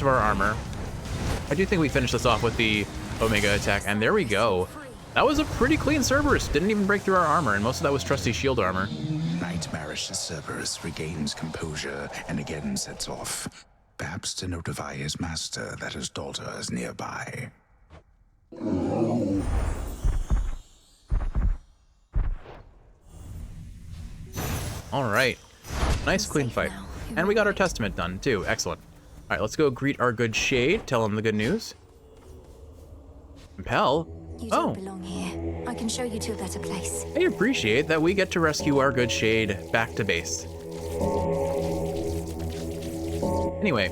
Speaker 2: of our armor. I do think we finished this off with the Omega attack, and there we go. That was a pretty clean Cerberus. Didn't even break through our armor, and most of that was trusty shield armor.
Speaker 12: Nightmarish Cerberus regains composure and again sets off, perhaps to notify his master that his daughter is nearby.
Speaker 2: All right, nice clean fight. And we got our testament done too, excellent. All right, let's go greet our good Shade, tell him the good news. Impel?
Speaker 3: You don't belong here. I can show you to a better place.
Speaker 2: I appreciate that we get to rescue our good Shade back to base. Anyway,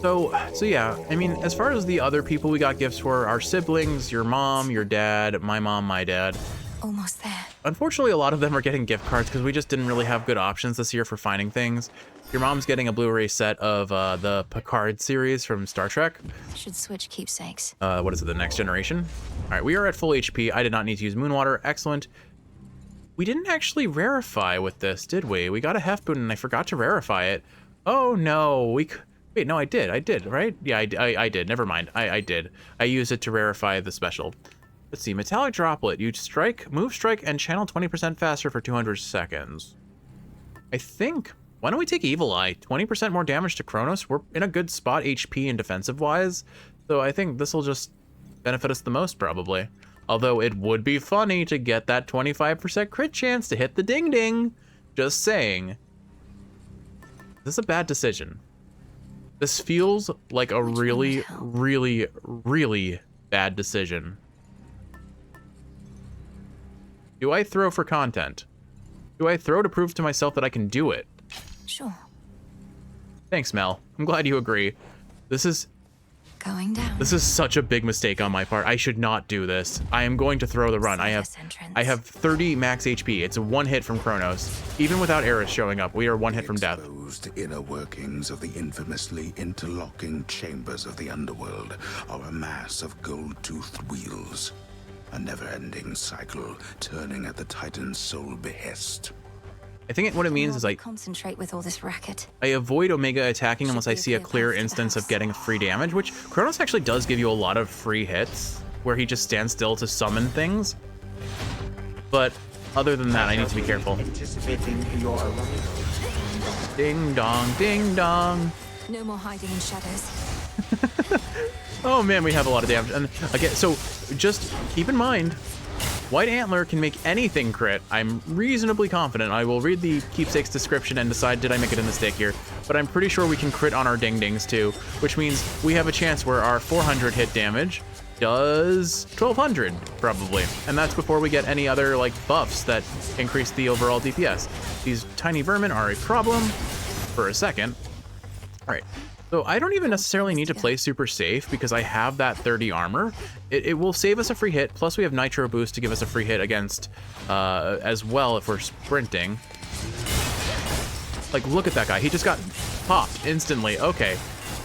Speaker 2: so yeah, I mean, as far as the other people we got gifts for, our siblings, your mom, your dad, my mom, my dad.
Speaker 3: Almost there.
Speaker 2: Unfortunately, a lot of them are getting gift cards because we just didn't really have good options this year for finding things. Your mom's getting a Blu-ray set of the Picard series from Star Trek.
Speaker 3: Should switch keepsakes.
Speaker 2: What is it, the Next Generation? All right, we are at full HP. I did not need to use Moonwater. Excellent. We didn't actually rarefy with this, did we? We got a Hef boon and I forgot to rarefy it. Oh no, wait, no, I did, right? Yeah, I did, never mind, I did. I used it to rarefy the special. Let's see, Metallic Droplet. You strike, move, strike, and channel 20% faster for 200 seconds. I think, why don't we take Evil Eye? 20% more damage to Kronos. We're in a good spot HP and defensive-wise, so I think this will just benefit us the most, probably. Although it would be funny to get that 25% crit chance to hit the ding-ding. Just saying. This is a bad decision. This feels like a really, really, really bad decision. Do I throw for content? Do I throw to prove to myself that I can do it?
Speaker 3: Sure.
Speaker 2: Thanks, Mel. I'm glad you agree. This is
Speaker 3: going down.
Speaker 2: This is such a big mistake on my part. I should not do this. I am going to throw the run. I have 30 max HP. It's a one hit from Kronos. Even without Eris showing up, we are one hit from death.
Speaker 12: The inner workings of the infamously interlocking chambers of the underworld are a mass of gold-toothed wheels. A never-ending cycle turning at the Titan's sole behest.
Speaker 2: I think what it means is
Speaker 3: concentrate with all this racket.
Speaker 2: I avoid Omega attacking unless I see a clear instance of getting free damage, which Kronos actually does give you a lot of free hits, where he just stands still to summon things. But other than that, I need to be careful.
Speaker 8: Anticipating your arrival.
Speaker 2: Ding dong, ding dong.
Speaker 3: No more hiding in shadows.
Speaker 2: Oh man, we have a lot of damage. And again, so just keep in mind, White Antler can make anything crit. I'm reasonably confident. I will read the keepsake's description and decide did I make a mistake here. But I'm pretty sure we can crit on our ding-dings too, which means we have a chance where our 400 hit damage does 1200 probably. And that's before we get any other like buffs that increase the overall DPS. These tiny vermin are a problem for a second. All right. So I don't even necessarily need to play super safe because I have that 30 armor. It will save us a free hit, plus we have Nitro Boost to give us a free hit against as well if we're sprinting. Like, look at that guy. He just got popped instantly. Okay.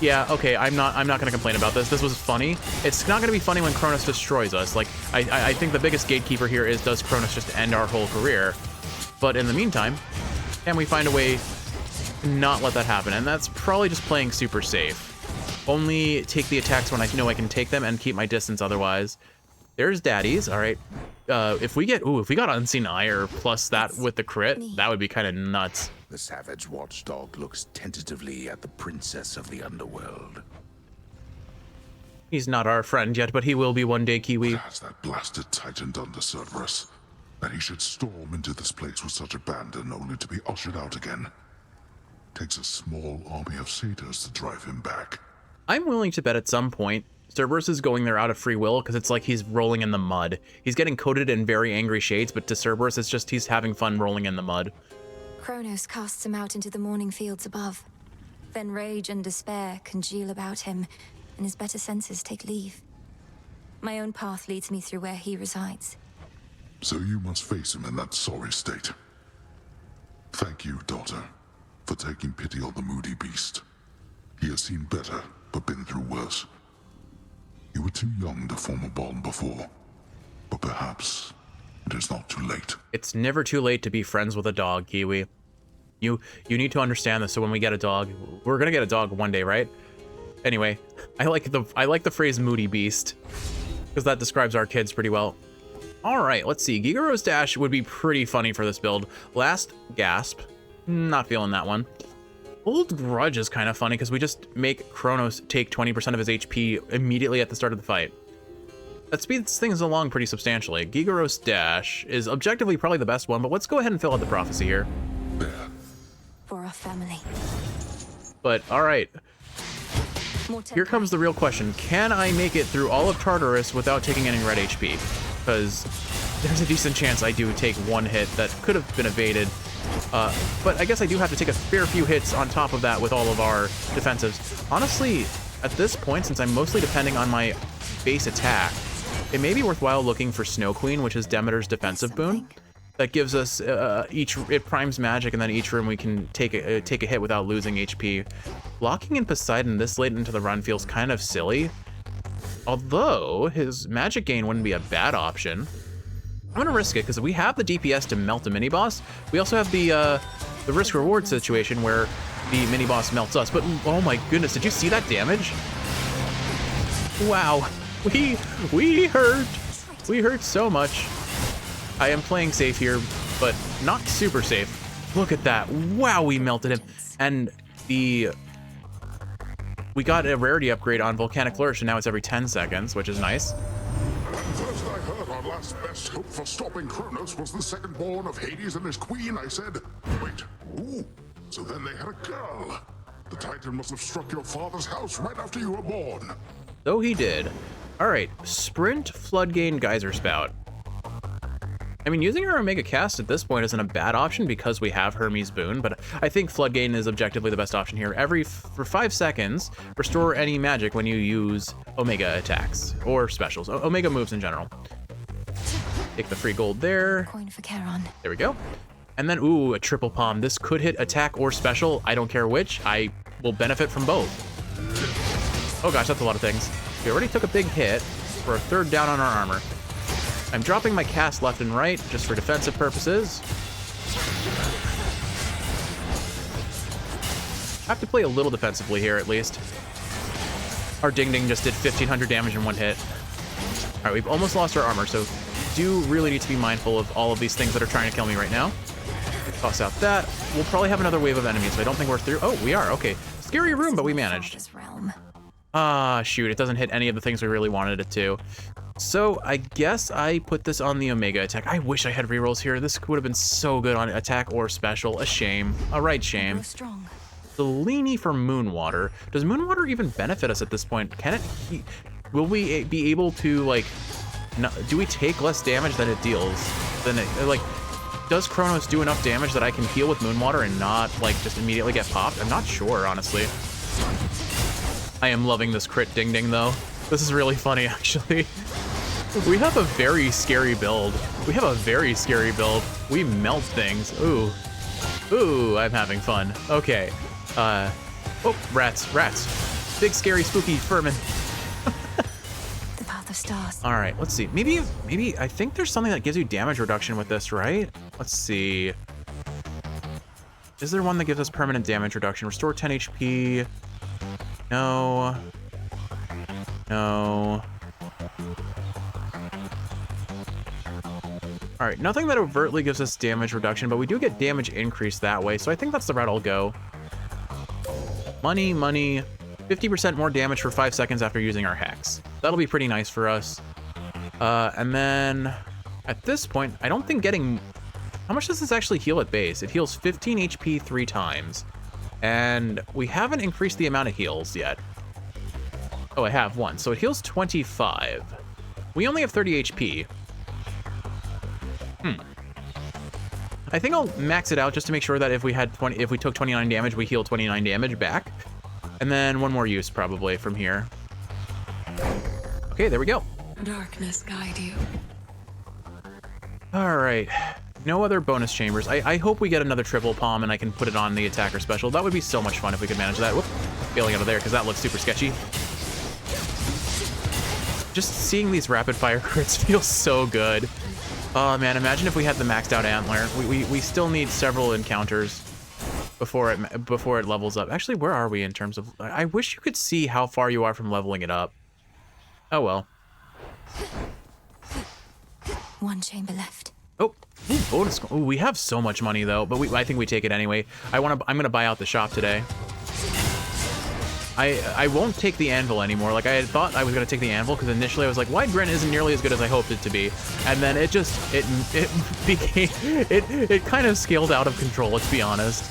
Speaker 2: Yeah, okay, I'm not gonna complain about this. This was funny. It's not gonna be funny when Kronos destroys us. Like, I think the biggest gatekeeper here is, does Kronos just end our whole career? But in the meantime, can we find a way not let that happen? And that's probably just playing super safe. Only take the attacks when I know I can take them and keep my distance otherwise. There's daddies. All right. If we got Unseen Ire plus that with the crit, that would be kind of nuts.
Speaker 12: The savage watchdog looks tentatively at the princess of the underworld.
Speaker 2: He's not our friend yet, but he will be one day, Kiwi.
Speaker 14: What has that blasted Titan done to Cerberus? That he should storm into this place with such abandon only to be ushered out again. Takes a small army of satyrs to drive him back.
Speaker 2: I'm willing to bet at some point Cerberus is going there out of free will because it's like he's rolling in the mud. He's getting coated in very angry shades, but to Cerberus it's just he's having fun rolling in the mud.
Speaker 3: Kronos casts him out into the morning fields above. Then rage and despair congeal about him, and his better senses take leave. My own path leads me through where he resides.
Speaker 14: So you must face him in that sorry state. Thank you, daughter, for taking pity on the moody beast. He has seen better, but been through worse. You were too young to form a bond before, but perhaps it is not too late.
Speaker 2: It's never too late to be friends with a dog, Kiwi. You need to understand this. So when we get a dog, we're gonna get a dog one day, right? Anyway, I like the phrase "moody beast" because that describes our kids pretty well. All right, let's see. Gigaro's Dash would be pretty funny for this build. Last Gasp, not feeling that one. Old Grudge is kind of funny because we just make Kronos take 20% of his HP immediately at the start of the fight. That speeds things along pretty substantially. Gigaro's Dash is objectively probably the best one, but let's go ahead and fill out the prophecy here.
Speaker 3: For our family.
Speaker 2: But all right, here comes the real question. Can I make it through all of Tartarus without taking any red HP? Because there's a decent chance I do take one hit that could have been evaded. But I guess I do have to take a fair few hits on top of that with all of our defensives. Honestly, at this point, since I'm mostly depending on my base attack, it may be worthwhile looking for Snow Queen, which is Demeter's defensive boon. That gives us it primes magic, and then each room we can take a hit without losing HP. Locking in Poseidon this late into the run feels kind of silly. Although his magic gain wouldn't be a bad option. I'm gonna risk it because we have the DPS to melt a mini boss. We also have the risk reward situation where the mini boss melts us. But oh my goodness, did you see that damage? Wow, we hurt so much. I am playing safe here, but not super safe. Look at that! Wow, we melted him, and we got a rarity upgrade on Volcanic Flourish, and now it's every 10 seconds, which is nice.
Speaker 14: First I heard our last best hope for stopping Kronos was the second born of Hades and his queen, I said, wait, ooh, so then they had a girl. The Titan must have struck your father's house right after you were born.
Speaker 2: So he did. All right, Sprint, Floodgate, Geyser Spout. I mean, using her Omega Cast at this point isn't a bad option because we have Hermes Boon, but I think Floodgate is objectively the best option here. For 5 seconds, restore any magic when you use Omega attacks or specials, Omega moves in general. Take the free gold there.
Speaker 3: Coin for Charon.
Speaker 2: There we go. And then, ooh, a triple palm. This could hit attack or special. I don't care which. I will benefit from both. Oh gosh, that's a lot of things. We already took a big hit for a 3rd down on our armor. I'm dropping my cast left and right just for defensive purposes. I have to play a little defensively here at least. Our Ding Ding just did 1,500 damage in 1 hit. All right, we've almost lost our armor, so do really need to be mindful of all of these things that are trying to kill me right now. Toss out that. We'll probably have another wave of enemies, so I don't think we're through. Oh, we are, okay. Scary room, but we managed. Ah, shoot, it doesn't hit any of the things we really wanted it to. So I guess I put this on the Omega attack. I wish I had rerolls here. This would have been so good on attack or special. A shame. A right shame. Selene for Moonwater. Does Moonwater even benefit us at this point? Can it? Will we be able to, like, do we take less damage than it deals? Does Kronos do enough damage that I can heal with Moonwater and not, like, just immediately get popped? I'm not sure, honestly. I am loving this crit Ding Ding, though. This is really funny, actually. We have a very scary build. We melt things. Ooh. Ooh, I'm having fun. Okay. Oh, rats. Big, scary, spooky vermin.
Speaker 3: The path of stars.
Speaker 2: All right, let's see. Maybe, I think there's something that gives you damage reduction with this, right? Let's see. Is there one that gives us permanent damage reduction? Restore 10 HP. No. All right, nothing that overtly gives us damage reduction, but we do get damage increase that way, so I think that's the route I'll go. Money. 50% more damage for 5 seconds after using our Hex. That'll be pretty nice for us. And then, at this point, I don't think getting... How much does this actually heal at base? It heals 15 HP 3 times. And we haven't increased the amount of heals yet. Oh, I have one. So it heals 25. We only have 30 HP. I think I'll max it out just to make sure that if we took 29 damage, we heal 29 damage back. And then one more use probably from here. Okay, there we go.
Speaker 11: Darkness guide you.
Speaker 2: All right. No other bonus chambers. I hope we get another triple palm and I can put it on the attacker special. That would be so much fun if we could manage that. Whoop, failing out of there because that looks super sketchy. Just seeing these rapid fire crits feels so good. Oh man, imagine if we had the maxed out antler. We still need several encounters before it levels up. Actually, where are we in terms of... I wish you could see how far you are from leveling it up. Oh well.
Speaker 3: One chamber left.
Speaker 2: Oh, bonus. Ooh, we have so much money though, but I think we take it anyway. I'm gonna buy out the shop today. I won't take the anvil anymore. Like I had thought I was gonna take the anvil because initially I was like, Wide Grin isn't nearly as good as I hoped it to be, and then it became it kind of scaled out of control. Let's be honest.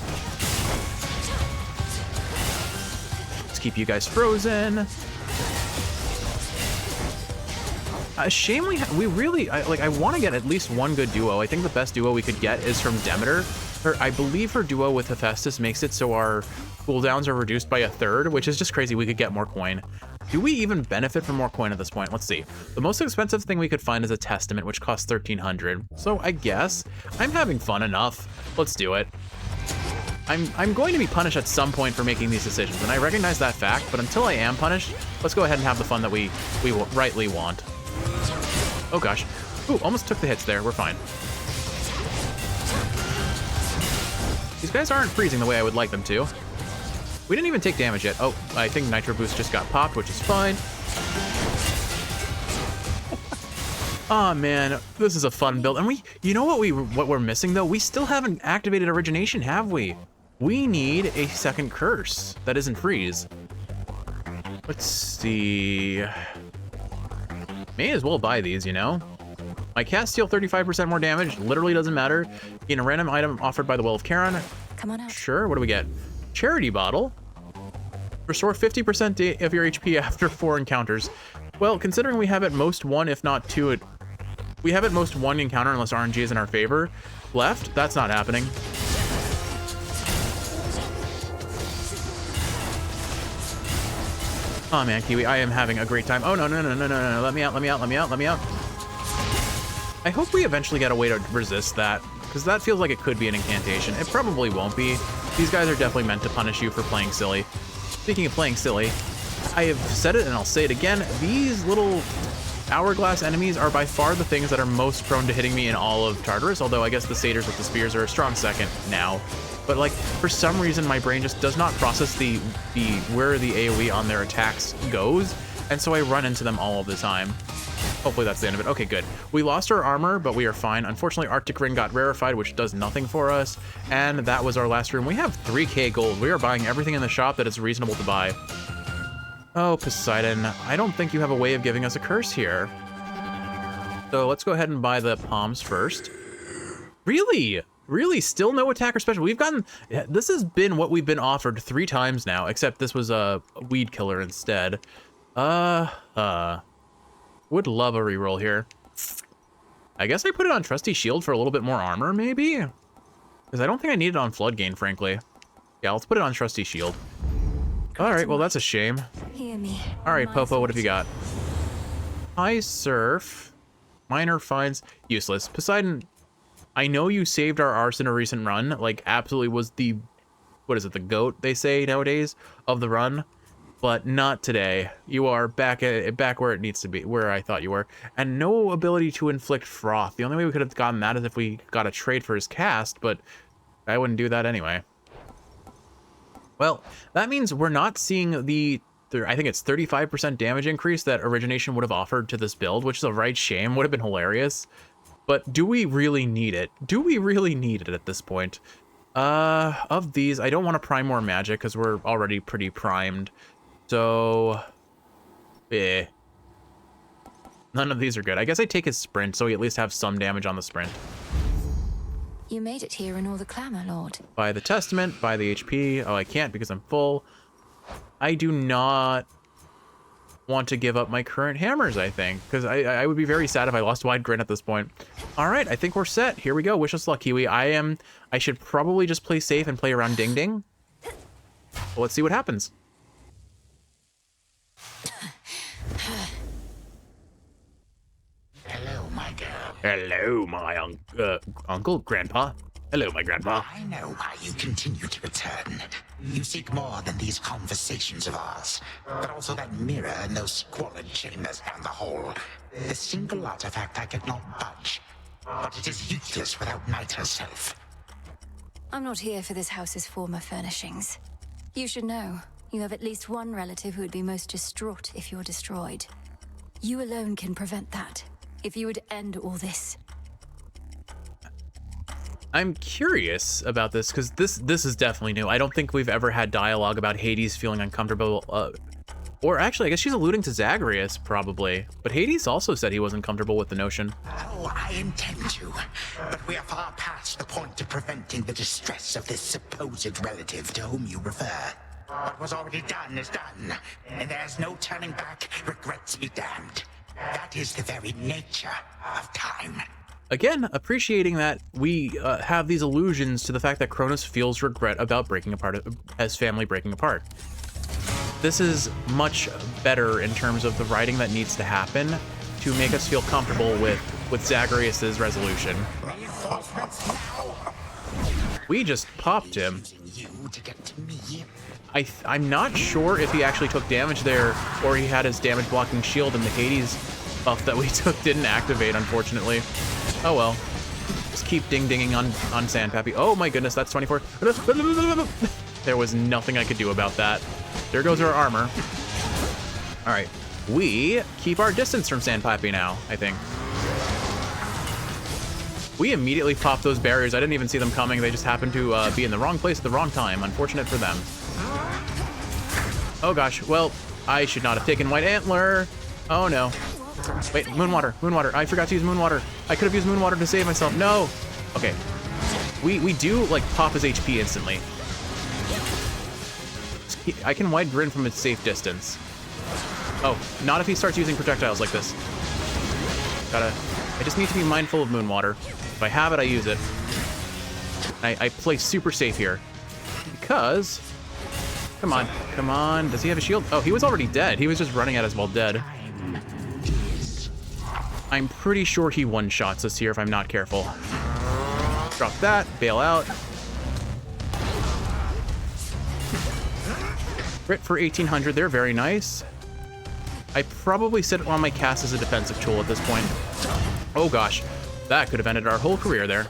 Speaker 2: Let's keep you guys frozen. Shame we really I want to get at least one good duo. I think the best duo we could get is from Demeter. I believe her duo with Hephaestus makes it so our cooldowns are reduced by 1/3, which is just crazy. We could get more coin. Do we even benefit from more coin at this point? Let's see. The most expensive thing we could find is a Testament, which costs 1,300. So I guess I'm having fun enough. Let's do it. I'm going to be punished at some point for making these decisions, and I recognize that fact, but until I am punished, let's go ahead and have the fun that we rightly want. Oh gosh. Ooh, almost took the hits there. We're fine. These guys aren't freezing the way I would like them to. We didn't even take damage yet. Oh, I think Nitro Boost just got popped, which is fine. Oh man, this is a fun build. And you know what we're missing though? We still haven't activated Origination, have we? We need a second curse that isn't freeze. Let's see. May as well buy these, you know? My cast deal 35% more damage, literally doesn't matter. In a random item offered by the Well of Charon.
Speaker 3: Come on out.
Speaker 2: Sure, what do we get? Charity Bottle. Restore 50% of your HP after 4 encounters. Well, considering we have at most 1, if not 2 We have at most one encounter unless RNG is in our favor. Left? That's not happening. Oh man, Kiwi, I am having a great time. Oh no, no, no, no, no, no, let me out, let me out, let me out, let me out. I hope we eventually get a way to resist that, because that feels like it could be an incantation. It probably won't be. These guys are definitely meant to punish you for playing silly. Speaking of playing silly, I have said it and I'll say it again, these little hourglass enemies are by far the things that are most prone to hitting me in all of Tartarus, although I guess the satyrs with the spears are a strong second now. But like, for some reason, my brain just does not process the where the AoE on their attacks goes, and so I run into them all of the time. Hopefully that's the end of it. Okay, good. We lost our armor, but we are fine. Unfortunately, Arctic Ring got rarefied, which does nothing for us, and that was our last room. We have 3k gold. We are buying everything in the shop that is reasonable to buy. Oh, Poseidon, I don't think you have a way of giving us a curse here. So let's go ahead and buy the palms first. Really? Really? Still no attack or special? We've gotten... This has been what we've been offered 3 times now, except this was a weed killer instead. Would love a reroll here. I guess I put it on Trusty Shield for a little bit more armor, maybe? Because I don't think I need it on Floodgain, frankly. Yeah, let's put it on Trusty Shield. All right, well, that's a shame.
Speaker 3: Hear me.
Speaker 2: All right, Popo, what have you got? High Surf. Minor Finds. Useless. Poseidon, I know you saved our arse in a recent run. Like, absolutely was the... What is it, the GOAT, they say nowadays, of the run? But not today. You are back where it needs to be, where I thought you were. And no ability to inflict froth. The only way we could have gotten that is if we got a trade for his cast, but I wouldn't do that anyway. Well, that means we're not seeing the, I think it's 35% damage increase that Origination would have offered to this build, which is a right shame, would have been hilarious. But do we really need it? Do we really need it at this point? Of these, I don't want to prime more magic because we're already pretty primed. So, none of these are good. I guess I take his sprint so we at least have some damage on the sprint.
Speaker 3: You made it here in all the clamor, Lord.
Speaker 2: Buy the Testament, buy the HP. Oh, I can't because I'm full. I do not want to give up my current hammers, I think, because I would be very sad if I lost Wide Grin at this point. All right, I think we're set. Here we go. Wish us luck, Kiwi. I should probably just play safe and play around Ding Ding. Well, let's see what happens.
Speaker 5: Hello, my girl.
Speaker 2: Hello, my uncle, grandpa. Hello, my grandpa.
Speaker 5: I know why you continue to return. You seek more than these conversations of ours, but also that mirror and those squalid chambers down the hall. The single artifact I could not budge, but it is useless without Night herself.
Speaker 3: I'm not here for this house's former furnishings. You should know, you have at least one relative who would be most distraught if you're destroyed. You alone can prevent that. If you would end all this.
Speaker 2: I'm curious about this because this is definitely new. I don't think we've ever had dialogue about Hades feeling uncomfortable. Or actually, I guess she's alluding to Zagreus, probably. But Hades also said he wasn't comfortable with the notion.
Speaker 5: Oh, I intend to, but we are far past the point of preventing the distress of this supposed relative to whom you refer. What was already done is done, and there's no turning back. Regrets be damned. That is the very nature of time.
Speaker 2: Again, appreciating that we have these allusions to the fact that Cronus feels regret about breaking apart, as family breaking apart. This is much better in terms of the writing that needs to happen to make us feel comfortable with Zagreus's resolution. We just popped him. I'm not sure if he actually took damage there or he had his damage blocking shield and the Hades buff that we took didn't activate, unfortunately. Oh well. Just keep ding-dinging on Sandpappy. Oh my goodness, that's 24. There was nothing I could do about that. There goes our armor. All right, we keep our distance from Sandpappy now, I think. We immediately popped those barriers. I didn't even see them coming. They just happened to be in the wrong place at the wrong time. Unfortunate for them. Oh gosh, well, I should not have taken White Antler. Oh no. Wait, Moonwater, Moonwater. I forgot to use Moonwater. I could have used Moonwater to save myself. No. Okay. We do like pop his HP instantly. I can Wide Grin from a safe distance. Oh, not if he starts using projectiles like this. Gotta I just need to be mindful of Moonwater. If I have it, I use it. I play super safe here. Because... Come on, come on. Does he have a shield? Oh, he was already dead. He was just running at us while dead. I'm pretty sure he one-shots us here if I'm not careful. Drop that, bail out. Crit for 1800 there, very nice. I probably sit on my cast as a defensive tool at this point. Oh gosh, that could have ended our whole career there.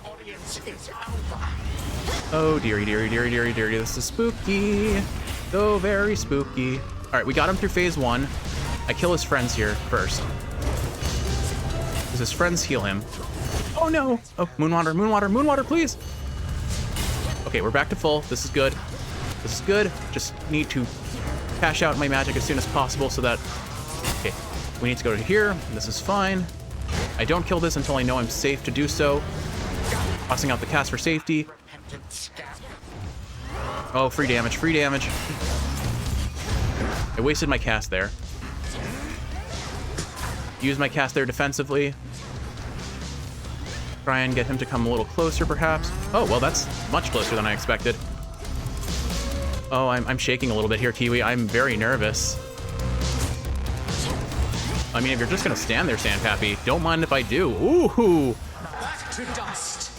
Speaker 2: Oh dearie, dearie, dearie, dearie, dearie, this is spooky. So very spooky. All right, we got him through phase 1. I kill his friends here first. Because his friends heal him. Oh no! Oh, Moonwater, Moonwater, Moonwater, please! Okay, we're back to full. This is good. This is good. Just need to cash out my magic as soon as possible so that... Okay, we need to go to here. This is fine. I don't kill this until I know I'm safe to do so. Tossing out the cast for safety. Oh, free damage, free damage. I wasted my cast there. Use my cast there defensively. Try and get him to come a little closer, perhaps. Oh, well, that's much closer than I expected. Oh, I'm shaking a little bit here, Kiwi. I'm very nervous. I mean, if you're just gonna stand there, Sandpappy, don't mind if I do. Ooh!
Speaker 5: Back to dust.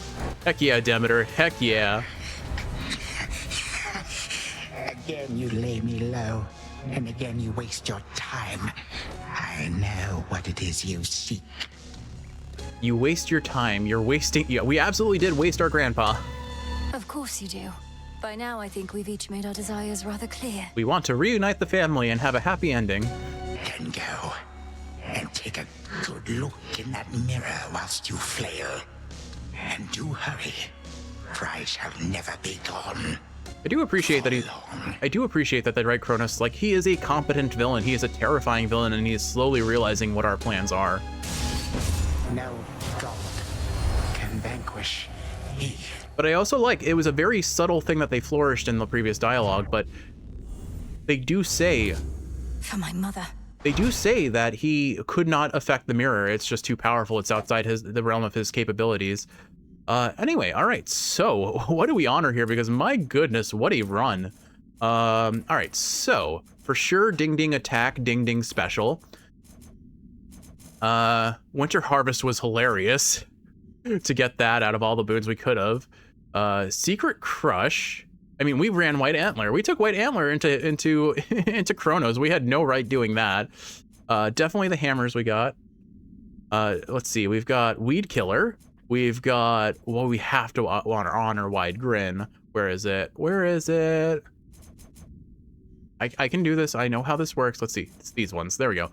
Speaker 2: Heck yeah, Demeter. Heck yeah.
Speaker 5: Again you lay me low, and again you waste your time. I know what it is you seek.
Speaker 2: You waste your time. You're wasting... Yeah, we absolutely did waste our grandpa.
Speaker 3: Of course you do. By now, I think we've each made our desires rather clear.
Speaker 2: We want to reunite the family and have a happy ending.
Speaker 5: Then go and take a good look in that mirror whilst you flail. And do hurry, for I shall never be gone.
Speaker 2: I do appreciate that the Right Kronos, like, he is a competent villain. He is a terrifying villain, and he is slowly realizing what our plans are.
Speaker 5: No god can vanquish me.
Speaker 2: But I also like, it was a very subtle thing that they flourished in the previous dialogue, but they do say...
Speaker 3: For my mother.
Speaker 2: They do say that he could not affect the mirror. It's just too powerful. It's outside the realm of his capabilities. Anyway, all right, so what do we honor here? Because my goodness, what a run. All right, so for sure, Ding Ding attack, Ding Ding special. Winter Harvest was hilarious to get that out of all the boons we could have. Secret Crush. I mean, we ran White Antler. We took White Antler into Kronos. We had no right doing that. Definitely the hammers we got. Let's see, we've got Weed Killer. We've got, well, we have to honor Wide Grin. Where is it? Where is it? I can do this. I know how this works. Let's see. It's these ones. There we go.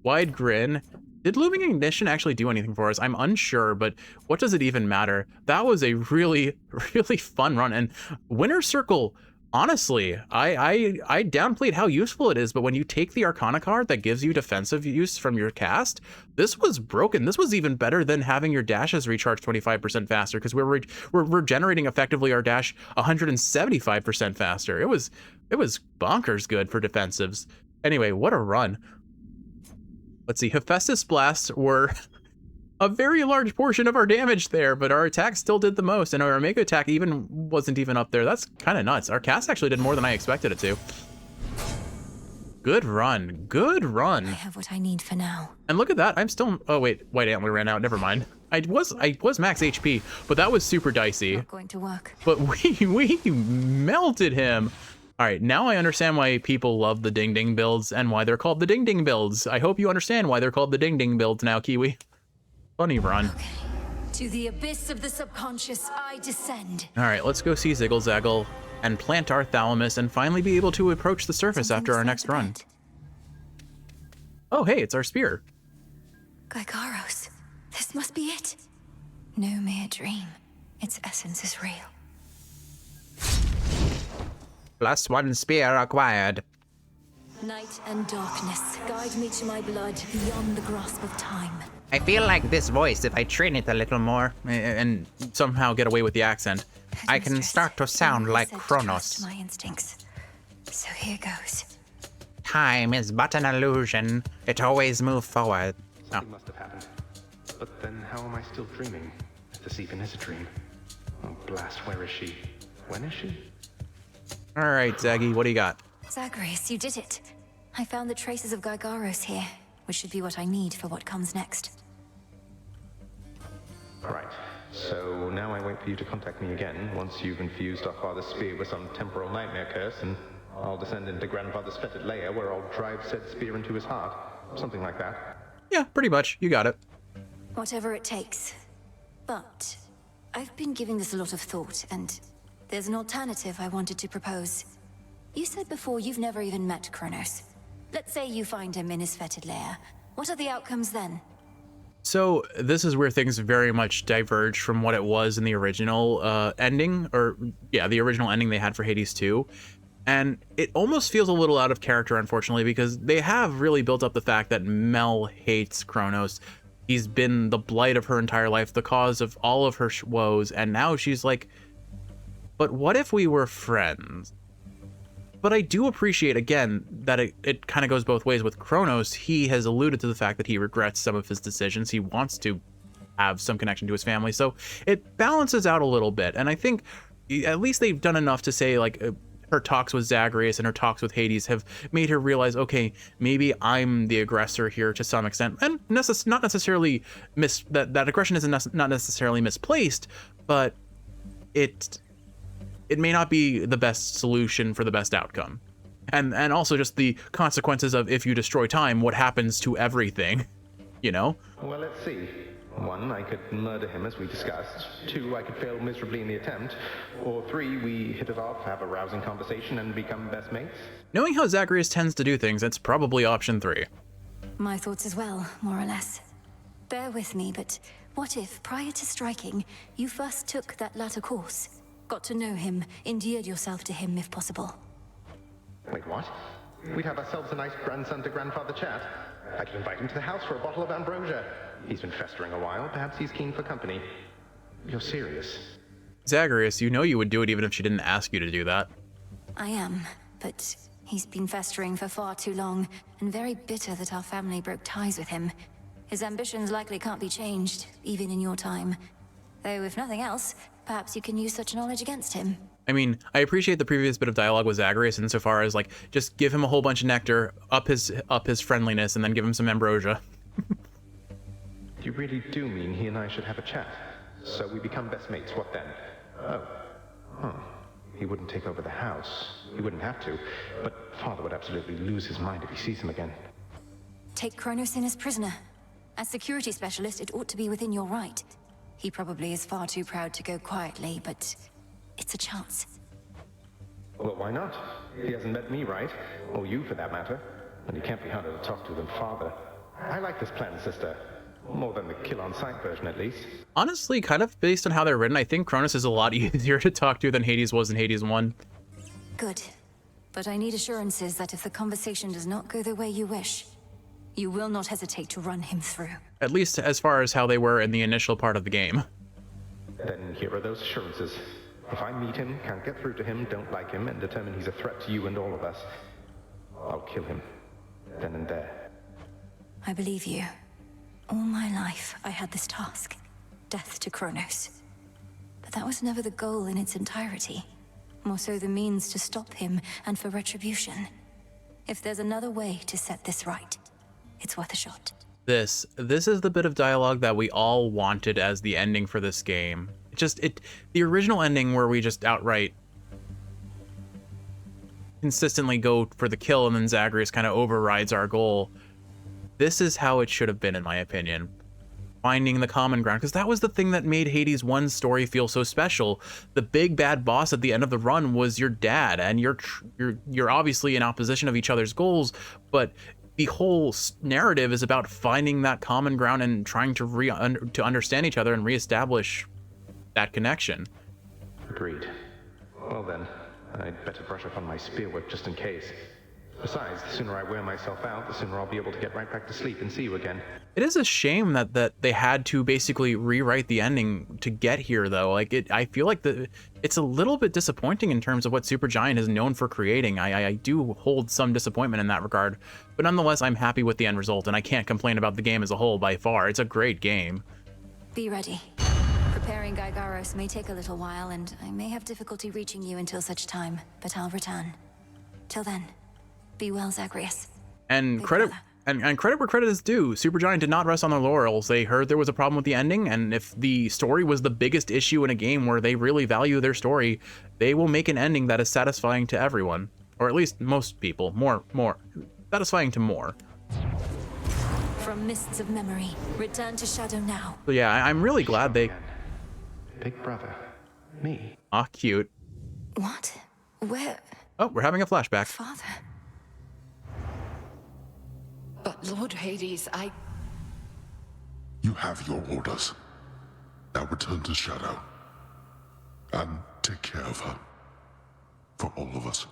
Speaker 2: Wide Grin. Did Looming Ignition actually do anything for us? I'm unsure, but what does it even matter? That was a really, really fun run. And Winter Circle, honestly, I downplayed how useful it is, but when you take the Arcana card that gives you defensive use from your cast, this was broken. This was even better than having your dashes recharge 25% faster, because we're regenerating effectively our dash 175% faster. It was bonkers good for defensives. Anyway, what a run. Let's see, Hephaestus Blasts were a very large portion of our damage there, but our attack still did the most, and our Omega attack wasn't even up there. That's kind of nuts. Our cast actually did more than I expected it to. Good run. Good run.
Speaker 3: I have what I need for now.
Speaker 2: And look at that. I'm still... Oh, wait. White Antler ran out. Never mind. I was max HP, but that was super dicey.
Speaker 3: Not going to work.
Speaker 2: But we melted him. All right, now I understand why people love the Ding Ding builds and why they're called the Ding Ding builds. I hope you understand why they're called the Ding Ding builds now, Kiwi. Funny run.
Speaker 3: Okay. To the abyss of the subconscious, I descend.
Speaker 2: All right, let's go see Ziggle Zaggle and plant our thalamus and finally be able to approach the surface after our next run. Oh, hey, it's our spear.
Speaker 3: Gygaros, this must be it. No mere dream. Its essence is real.
Speaker 15: +1 spear acquired.
Speaker 3: Night and darkness, guide me to my blood beyond the grasp of time.
Speaker 15: I feel like this voice, if I train it a little more
Speaker 2: and somehow get away with the accent,
Speaker 15: I can start to sound like Kronos.
Speaker 3: My instincts. So here goes.
Speaker 15: Time is but an illusion. It always moves forward.
Speaker 16: Something must have happened. But then how am I still dreaming? If this even is a dream. Oh, blast, where is she? When is she?
Speaker 2: All right, Zaggy, what do you got?
Speaker 3: Zagreus, you did it. I found the traces of Gygaros here, which should be what I need for what comes next.
Speaker 16: Right. So now I wait for you to contact me again once you've infused our father's spear with some temporal nightmare curse, and I'll descend into grandfather's fetid lair where I'll drive said spear into his heart. Something like that.
Speaker 2: Yeah, pretty much. You got it.
Speaker 3: Whatever it takes. But I've been giving this a lot of thought, and there's an alternative I wanted to propose. You said before you've never even met Kronos. Let's say you find him in his fetid lair. What are the outcomes then?
Speaker 2: So this is where things very much diverge from what it was in the original ending, or yeah, the original ending they had for Hades 2. And it almost feels a little out of character, unfortunately, because they have really built up the fact that Mel hates Kronos. He's been the blight of her entire life, the cause of all of her woes, and now she's like, but what if we were friends? But I do appreciate, again, that it kind of goes both ways with Kronos. He has alluded to the fact that he regrets some of his decisions. He wants to have some connection to his family, so it balances out a little bit. And I think at least they've done enough to say, like, her talks with Zagreus and her talks with Hades have made her realize, okay, maybe I'm the aggressor here to some extent, and not necessarily that aggression isn't not necessarily misplaced, but it may not be the best solution for the best outcome, and also just the consequences of if you destroy time, what happens to everything, you know?
Speaker 16: Well, let's see. 1, I could murder him as we discussed. 2, I could fail miserably in the attempt. Or 3, we hit it off, have a rousing conversation, and become best mates.
Speaker 2: Knowing how Zagreus tends to do things, it's probably option 3.
Speaker 3: My thoughts as well, more or less. Bear with me, but what if, prior to striking, you first took that latter course? Got to know him, endeared yourself to him if possible.
Speaker 16: Wait, what? We'd have ourselves a nice grandson to grandfather chat. I could invite him to the house for a bottle of ambrosia. He's been festering a while. Perhaps he's keen for company. You're serious?
Speaker 2: Zagreus, you know you would do it even if she didn't ask you to do that.
Speaker 3: I am, but he's been festering for far too long, and very bitter that our family broke ties with him. His ambitions likely can't be changed, even in your time. Though, if nothing else, perhaps you can use such knowledge against him.
Speaker 2: I mean, I appreciate the previous bit of dialogue with Zagreus insofar as, like, just give him a whole bunch of nectar, up his friendliness, and then give him some ambrosia.
Speaker 16: You really do mean he and I should have a chat? So we become best mates, what then? Oh. Huh. He wouldn't take over the house. He wouldn't have to. But Father would absolutely lose his mind if he sees him again.
Speaker 3: Take Kronos in as prisoner. As security specialist, it ought to be within your right. He probably is far too proud to go quietly, but it's a chance.
Speaker 16: Well, why not? He hasn't met me, right? Or you, for that matter. And he can't be harder to talk to than Father. I like this plan, sister. More than the kill-on-sight version, at least.
Speaker 2: Honestly, kind of based on how they're written, I think Kronos is a lot easier to talk to than Hades was in Hades 1.
Speaker 3: Good. But I need assurances that if the conversation does not go the way you wish, you will not hesitate to run him through.
Speaker 2: At least as far as how they were in the initial part of the game.
Speaker 16: Then here are those assurances. If I meet him, can't get through to him, don't like him, and determine he's a threat to you and all of us, I'll kill him. Then and there.
Speaker 3: I believe you. All my life, I had this task. Death to Kronos. But that was never the goal in its entirety. More so the means to stop him and for retribution. If there's another way to set this right, it's worth a shot.
Speaker 2: This is the bit of dialogue that we all wanted as the ending for this game. The original ending where we just outright consistently go for the kill and then Zagreus kind of overrides our goal. This is how it should have been, in my opinion. Finding the common ground, because that was the thing that made Hades 1's story feel so special. The big bad boss at the end of the run was your dad, and you're obviously in opposition of each other's goals, but the whole narrative is about finding that common ground and trying to understand each other and reestablish that connection.
Speaker 16: Agreed. Well then, I'd better brush up on my spear work just in case. Besides, the sooner I wear myself out, the sooner I'll be able to get right back to sleep and see you again.
Speaker 2: It is a shame that they had to basically rewrite the ending to get here, though. Like, I feel like it's a little bit disappointing in terms of what Supergiant is known for creating. I do hold some disappointment in that regard, but nonetheless, I'm happy with the end result, and I can't complain about the game as a whole by far. It's a great game.
Speaker 3: Be ready. Preparing Gygaros may take a little while, and I may have difficulty reaching you until such time, but I'll return. Till then, be well, Zagreus.
Speaker 2: And credit where credit is due. Supergiant did not rest on their laurels. They heard there was a problem with the ending, and if the story was the biggest issue in a game where they really value their story, they will make an ending that is satisfying to everyone, or at least most people. More satisfying to more.
Speaker 3: From mists of memory, return to Shadow now.
Speaker 2: So yeah, I'm really glad they.
Speaker 16: Big brother, me.
Speaker 2: Ah, cute.
Speaker 3: What? Where?
Speaker 2: Oh, we're having a flashback.
Speaker 3: Father.
Speaker 10: But Lord Hades,
Speaker 14: You have your orders. Now return to Shadow. And take care of her. For all of us.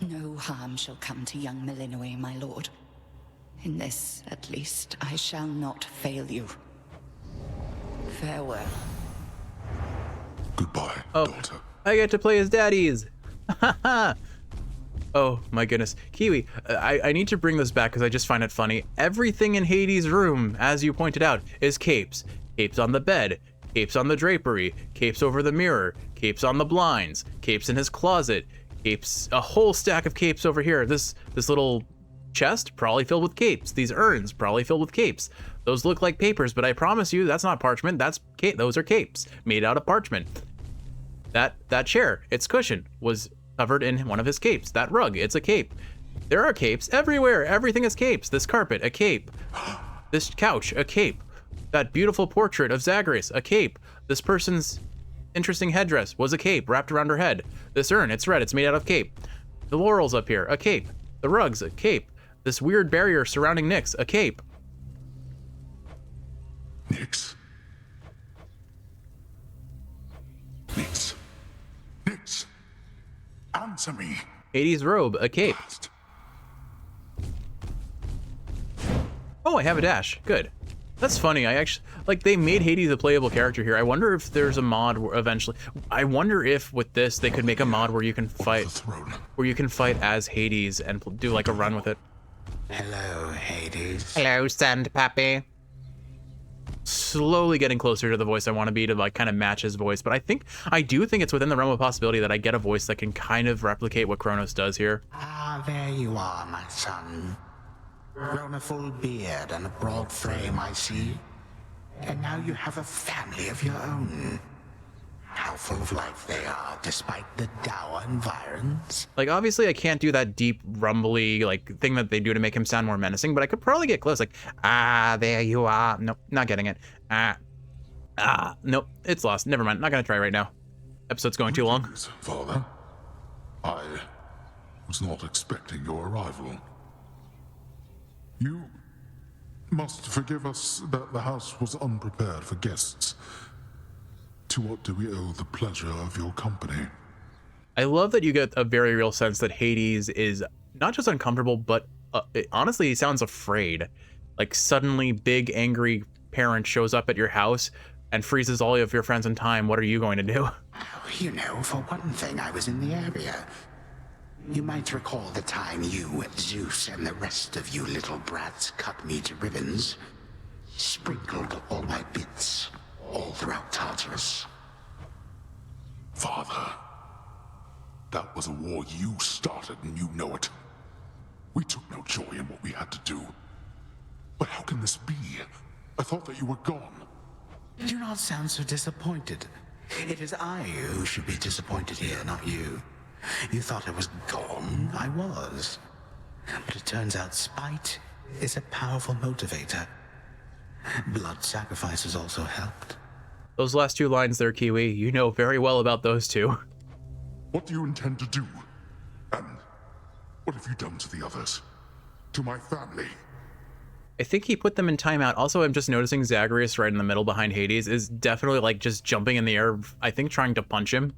Speaker 10: no harm shall come to young Malinois, my lord. In this, at least, I shall not fail you. Farewell.
Speaker 14: Goodbye,
Speaker 2: daughter. I get to play as daddies. Oh my goodness. Kiwi, I need to bring this back because I just find it funny. Everything in Hades' room, as you pointed out, is capes. Capes on the bed, capes on the drapery, capes over the mirror, capes on the blinds, capes in his closet, capes, a whole stack of capes over here. This little chest, probably filled with capes. These urns, probably filled with capes. Those look like papers, but I promise you, that's not parchment. Those are capes made out of parchment. That chair, its cushion, was covered in one of his capes. That rug, it's a cape. There are capes everywhere. Everything is capes. This carpet, a cape. This couch, a cape. That beautiful portrait of Zagreus, a cape. This person's interesting headdress was a cape wrapped around her head. This urn, it's red, it's made out of cape. The laurels up here, a cape. The rugs, a cape. This weird barrier surrounding Nyx, a cape.
Speaker 14: Nyx. Nyx. Nyx. Answer me.
Speaker 2: Hades' robe, a cape. Oh, I have a dash. Good. That's funny. I actually, like, they made Hades a playable character here. I wonder if there's a mod where eventually, I wonder if with this they could make a mod where you can fight, as Hades and do like a run with it.
Speaker 8: Hello, Hades.
Speaker 15: Hello, Sand Pappy.
Speaker 2: Slowly getting closer to the voice I want to be to like kind of match his voice, but I do think it's within the realm of possibility that I get a voice that can kind of replicate what Kronos does here.
Speaker 8: Ah, there you are, my son. Grown a full beard and a broad frame, I see. And now you have a family of your own. How full of life they are, despite the dour environs.
Speaker 2: Like, obviously I can't do that deep, rumbly, like, thing that they do to make him sound more menacing, but I could probably get close, like, ah, there you are. Nope, not getting it. Nope, it's lost. Never mind, not gonna try right now. Episode's going too long.
Speaker 14: Father, I was not expecting your arrival. You must forgive us that the house was unprepared for guests. To what do we owe the pleasure of your company?
Speaker 2: I love that you get a very real sense that Hades is not just uncomfortable, but honestly, he sounds afraid. Like, suddenly big, angry parent shows up at your house and freezes all of your friends in time. What are you going to do?
Speaker 8: You know, for one thing, I was in the area. You might recall the time you, Zeus, and the rest of you little brats cut me to ribbons. Sprinkled all my bits all throughout Tartarus.
Speaker 14: Father, that was a war you started and you know it. We took no joy in what we had to do. But how can this be? I thought that you were gone.
Speaker 8: Do not sound so disappointed. It is I who should be disappointed here, not you. You thought I was gone. I was. But it turns out spite is a powerful motivator. Blood sacrifices also helped.
Speaker 2: Those last two lines there, Kiwi, you know very well about those two.
Speaker 14: What do you intend to do? And what have you done to the others? To my family?
Speaker 2: I think he put them in timeout. Also, I'm just noticing Zagreus right in the middle behind Hades is definitely like just jumping in the air, I think trying to punch him.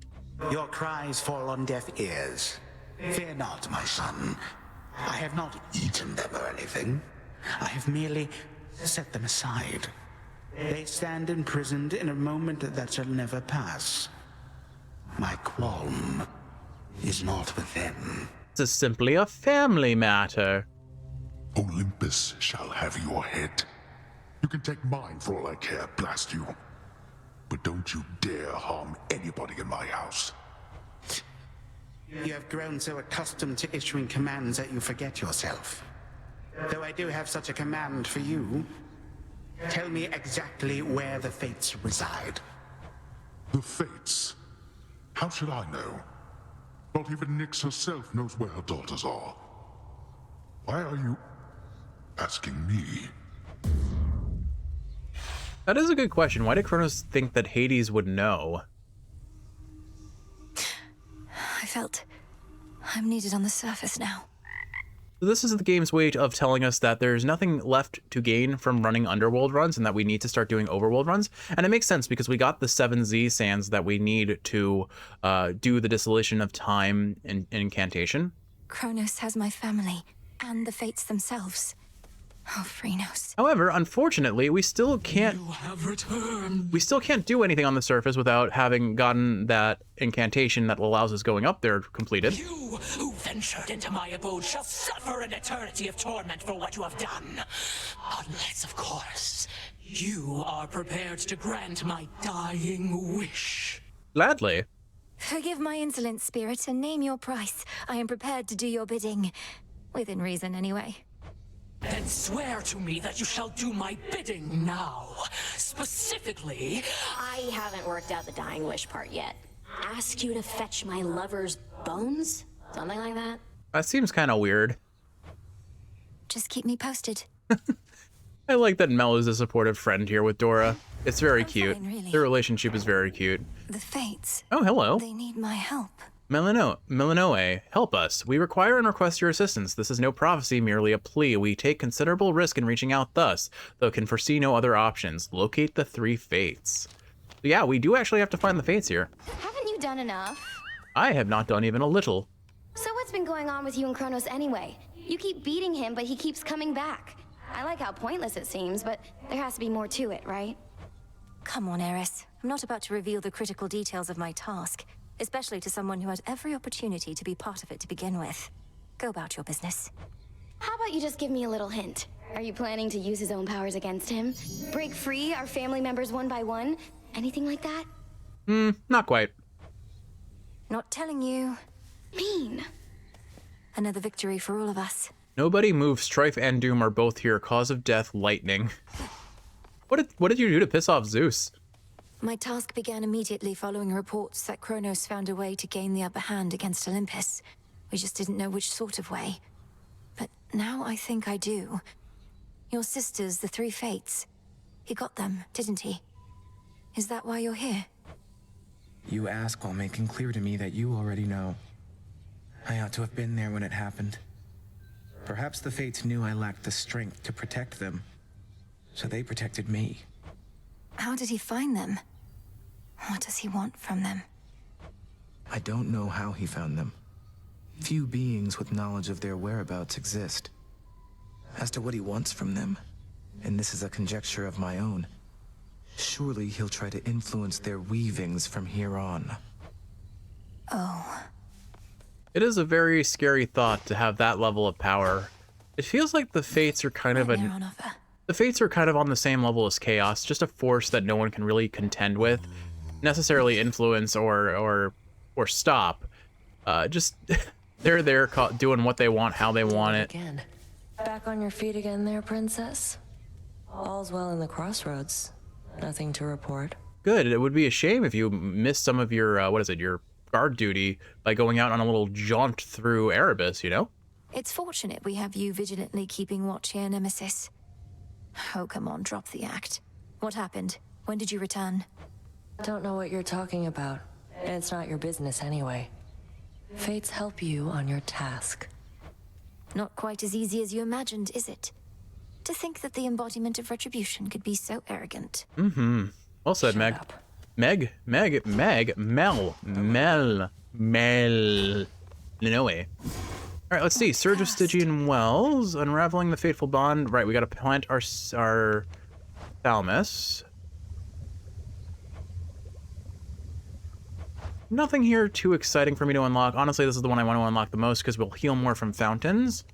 Speaker 8: Your cries fall on deaf ears. Fear not, my son. I have not eaten them or anything. I have merely Set them aside. They stand imprisoned in a moment that shall never pass. My qualm is not with them.
Speaker 2: This is simply a family matter.
Speaker 14: Olympus shall have your head. You can take mine for all I care, blast you. But don't you dare harm anybody in my house.
Speaker 8: You have grown so accustomed to issuing commands that you forget yourself. Though I do have such a command for you, tell me exactly where the Fates reside.
Speaker 14: The Fates? How should I know? Not even Nyx herself knows where her daughters are. Why are you asking me?
Speaker 2: That is a good question. Why did Kronos think that Hades would know?
Speaker 3: I felt I'm needed on the surface now.
Speaker 2: So this is the game's way of telling us that there's nothing left to gain from running underworld runs and that we need to start doing overworld runs. And it makes sense because we got the 7Z sands that we need to do the Dissolution of Time incantation.
Speaker 3: Kronos has my family and the Fates themselves. Oh, Phrynos.
Speaker 2: However, unfortunately, we still can't.
Speaker 1: You have returned.
Speaker 2: We still can't do anything on the surface without having gotten that incantation that allows us going up there completed.
Speaker 1: You who ventured into my abode shall suffer an eternity of torment for what you have done. Unless, of course, you are prepared to grant my dying wish.
Speaker 2: Gladly.
Speaker 3: Forgive my insolent spirit and name your price. I am prepared to do your bidding. Within reason, anyway.
Speaker 1: Then swear to me that you shall do my bidding now. Specifically,
Speaker 13: I haven't worked out the dying wish part yet. Ask you to fetch my lover's bones? Something like that?
Speaker 2: That seems kind of weird.
Speaker 3: Just keep me posted.
Speaker 2: I like that Mel is a supportive friend here with Dora. It's very cute.
Speaker 3: fine, really.
Speaker 2: Their relationship is very cute.
Speaker 3: The Fates.
Speaker 2: Oh, hello.
Speaker 3: They need my help.
Speaker 2: Melinoe, help us. We require and request your assistance. This is no prophecy, merely a plea. We take considerable risk in reaching out thus, though can foresee no other options. Locate the 3 Fates. Yeah, we do actually have to find the Fates here.
Speaker 17: Haven't you done enough?
Speaker 2: I have not done even a little.
Speaker 17: So what's been going on with you and Kronos anyway? You keep beating him, but he keeps coming back. I like how pointless it seems, but there has to be more to it, right?
Speaker 3: Come on, Eris. I'm not about to reveal the critical details of my task, especially to someone who had every opportunity to be part of it to begin with. Go about your business.
Speaker 17: How about you just give me a little hint? Are you planning to use his own powers against him? Break free our family members one by one? Anything like that?
Speaker 2: Not quite.
Speaker 3: Not telling you.
Speaker 17: Mean.
Speaker 3: Another victory for all of us.
Speaker 2: Nobody moves. Strife and Doom are both here. Cause of death, lightning. What did you do to piss off Zeus?
Speaker 3: My task began immediately following reports that Kronos found a way to gain the upper hand against Olympus. We just didn't know which sort of way. But now I think I do. Your sisters, the 3 Fates. He got them, didn't he? Is that why you're here?
Speaker 18: You ask while making clear to me that you already know. I ought to have been there when it happened. Perhaps the Fates knew I lacked the strength to protect them, so they protected me.
Speaker 3: How did he find them? What does he want from them?
Speaker 18: I don't know how he found them. Few beings with knowledge of their whereabouts exist. As to what he wants from them, and this is a conjecture of my own, surely he'll try to influence their weavings from here on.
Speaker 3: Oh.
Speaker 2: It is a very scary thought to have that level of power. It feels like the Fates are kind of The Fates are kind of on the same level as Chaos, just a force that no one can really contend with, necessarily influence or stop. Just they're there doing what they want, how they want it.
Speaker 6: Again. Back on your feet again there, princess? All's well in the crossroads. Nothing to report.
Speaker 2: Good. It would be a shame if you missed some of your your guard duty by going out on a little jaunt through Erebus, you know?
Speaker 3: It's fortunate we have you vigilantly keeping watch here, Nemesis. Oh, come on, drop the act. What happened? When did you return?
Speaker 6: Don't know what you're talking about, and it's not your business anyway. Fates help you on your task.
Speaker 3: Not quite as easy as you imagined, is it? To think that the embodiment of retribution could be so arrogant.
Speaker 2: Well said, Meg. Mel. Linoe. All right, let's see. Surge of Stygian Wells, unraveling the fateful bond. Right, we got to plant our thalamus. Nothing here too exciting for me to unlock. Honestly, this is the one I want to unlock the most because we'll heal more from fountains.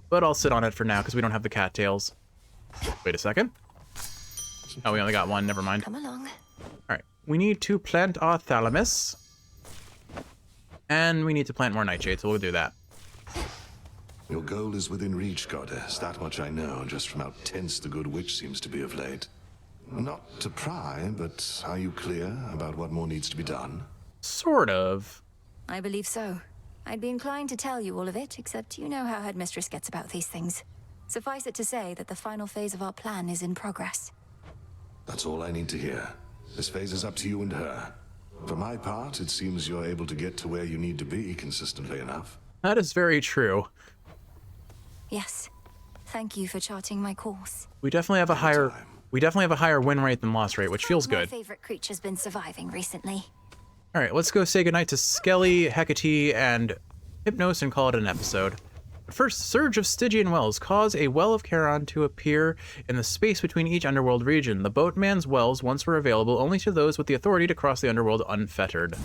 Speaker 2: But I'll sit on it for now because we don't have the cattails. Wait a second. Oh, we only got one. Never mind.
Speaker 3: Come along.
Speaker 2: All right, we need to plant our thalamus. And we need to plant more nightshade, so we'll do that.
Speaker 19: Your goal is within reach, goddess. That much I know, just from how tense the good witch seems to be of late. Not to pry, but are you clear about what more needs to be done?
Speaker 2: Sort of.
Speaker 3: I believe so. I'd be inclined to tell you all of it, except you know how Headmistress gets about these things. Suffice it to say that the final phase of our plan is in progress.
Speaker 19: That's all I need to hear. This phase is up to you and her. For my part, it seems you're able to get to where you need to be consistently enough.
Speaker 2: That is very true.
Speaker 3: Yes. Thank you for charting my course.
Speaker 2: We definitely have a higher win rate than loss rate, which feels good.
Speaker 3: My favorite creature's been surviving recently.
Speaker 2: All right, let's go say goodnight to Skelly, Hecate, and Hypnos and call it an episode. First, Surge of Stygian Wells. Cause a Well of Charon to appear in the space between each underworld region. The boatman's wells once were available only to those with the authority to cross the underworld unfettered.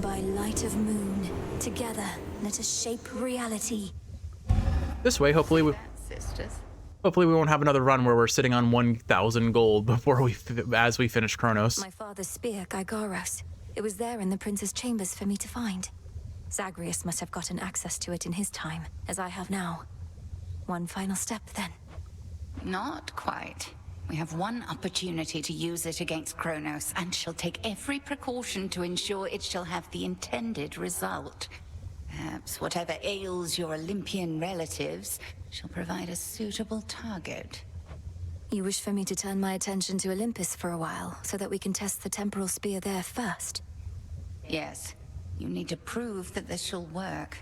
Speaker 3: By light of moon, together, let us shape reality.
Speaker 2: This way, hopefully we won't have another run where we're sitting on 1,000 gold before as we finish Kronos.
Speaker 3: My father's spear, Gygaros. It was there in the prince's chambers for me to find. Zagreus must have gotten access to it in his time, as I have now. One final step, then.
Speaker 10: Not quite. We have one opportunity to use it against Kronos, and she'll take every precaution to ensure it shall have the intended result. Perhaps whatever ails your Olympian relatives, she'll provide a suitable target.
Speaker 3: You wish for me to turn my attention to Olympus for a while, so that we can test the temporal spear there first?
Speaker 10: Yes. You need to prove that this shall work.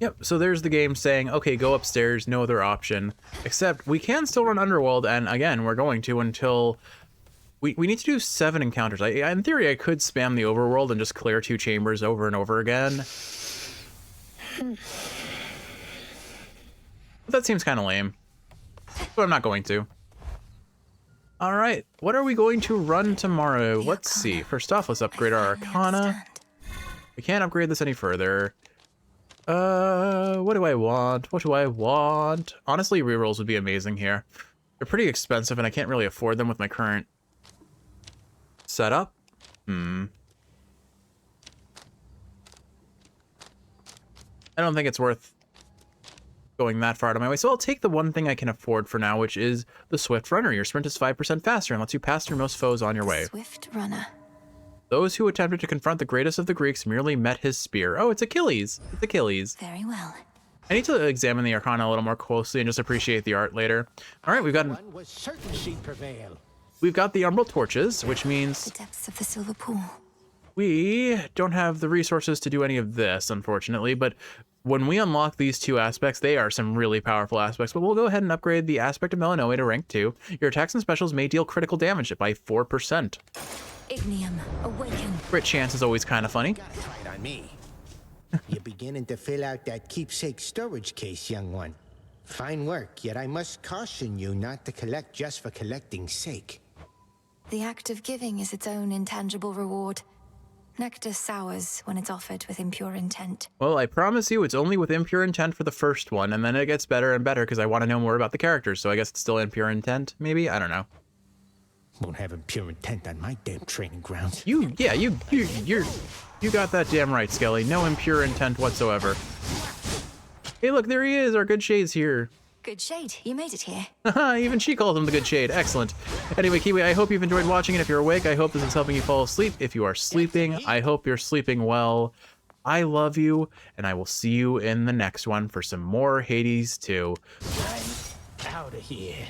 Speaker 2: Yep, so there's the game saying, okay, go upstairs, no other option. Except we can still run Underworld, and again, we're going to until... We need to do 7 encounters. In theory, I could spam the overworld and just clear 2 chambers over and over again. But that seems kind of lame. But I'm not going to. Alright, what are we going to run tomorrow? Let's see. First off, let's upgrade our Arcana. We can't upgrade this any further. What do I want? What do I want? Honestly, rerolls would be amazing here. They're pretty expensive, and I can't really afford them with my current setup. I don't think it's worth going that far out of my way, so I'll take the one thing I can afford for now, which is the Swift Runner. Your sprint is 5% faster and lets you pass through most foes on your way.
Speaker 3: Swift Runner.
Speaker 2: Those who attempted to confront the greatest of the Greeks merely met his spear. Oh, it's Achilles. It's Achilles.
Speaker 3: Very well.
Speaker 2: I need to examine the Arcana a little more closely and just appreciate the art later. All right, we've got the Umbral Torches, which means
Speaker 3: The depths of the Silver Pool.
Speaker 2: we don't have the resources to do any of this, unfortunately, but when we unlock these 2 aspects, they are some really powerful aspects, but we'll go ahead and upgrade the Aspect of Melanoe to rank 2. Your attacks and specials may deal critical damage by 4%.
Speaker 3: Ignium, awaken.
Speaker 2: Crit chance is always kind of funny.
Speaker 20: Try it on me. You're beginning to fill out that keepsake storage case, young one. Fine work, yet I must caution you not to collect just for collecting's sake.
Speaker 3: The act of giving is its own intangible reward. Nectar sours when it's offered with impure intent.
Speaker 2: Well, I promise you it's only with impure intent for the first one, and then it gets better and better because I want to know more about the characters, so I guess it's still impure intent, maybe? I don't know.
Speaker 20: Won't have impure intent on my damn training grounds.
Speaker 2: You got that damn right, Skelly. No impure intent whatsoever. Hey, look, there he is, our good Shade's here.
Speaker 3: Good Shade, you made it here.
Speaker 2: Even she called him the good Shade. Excellent. Anyway, Kiwi, I hope you've enjoyed watching it. If you're awake, I hope this is helping you fall asleep. If you are sleeping, I hope you're sleeping well. I love you, and I will see you in the next one for some more Hades 2.
Speaker 20: I'm out of here.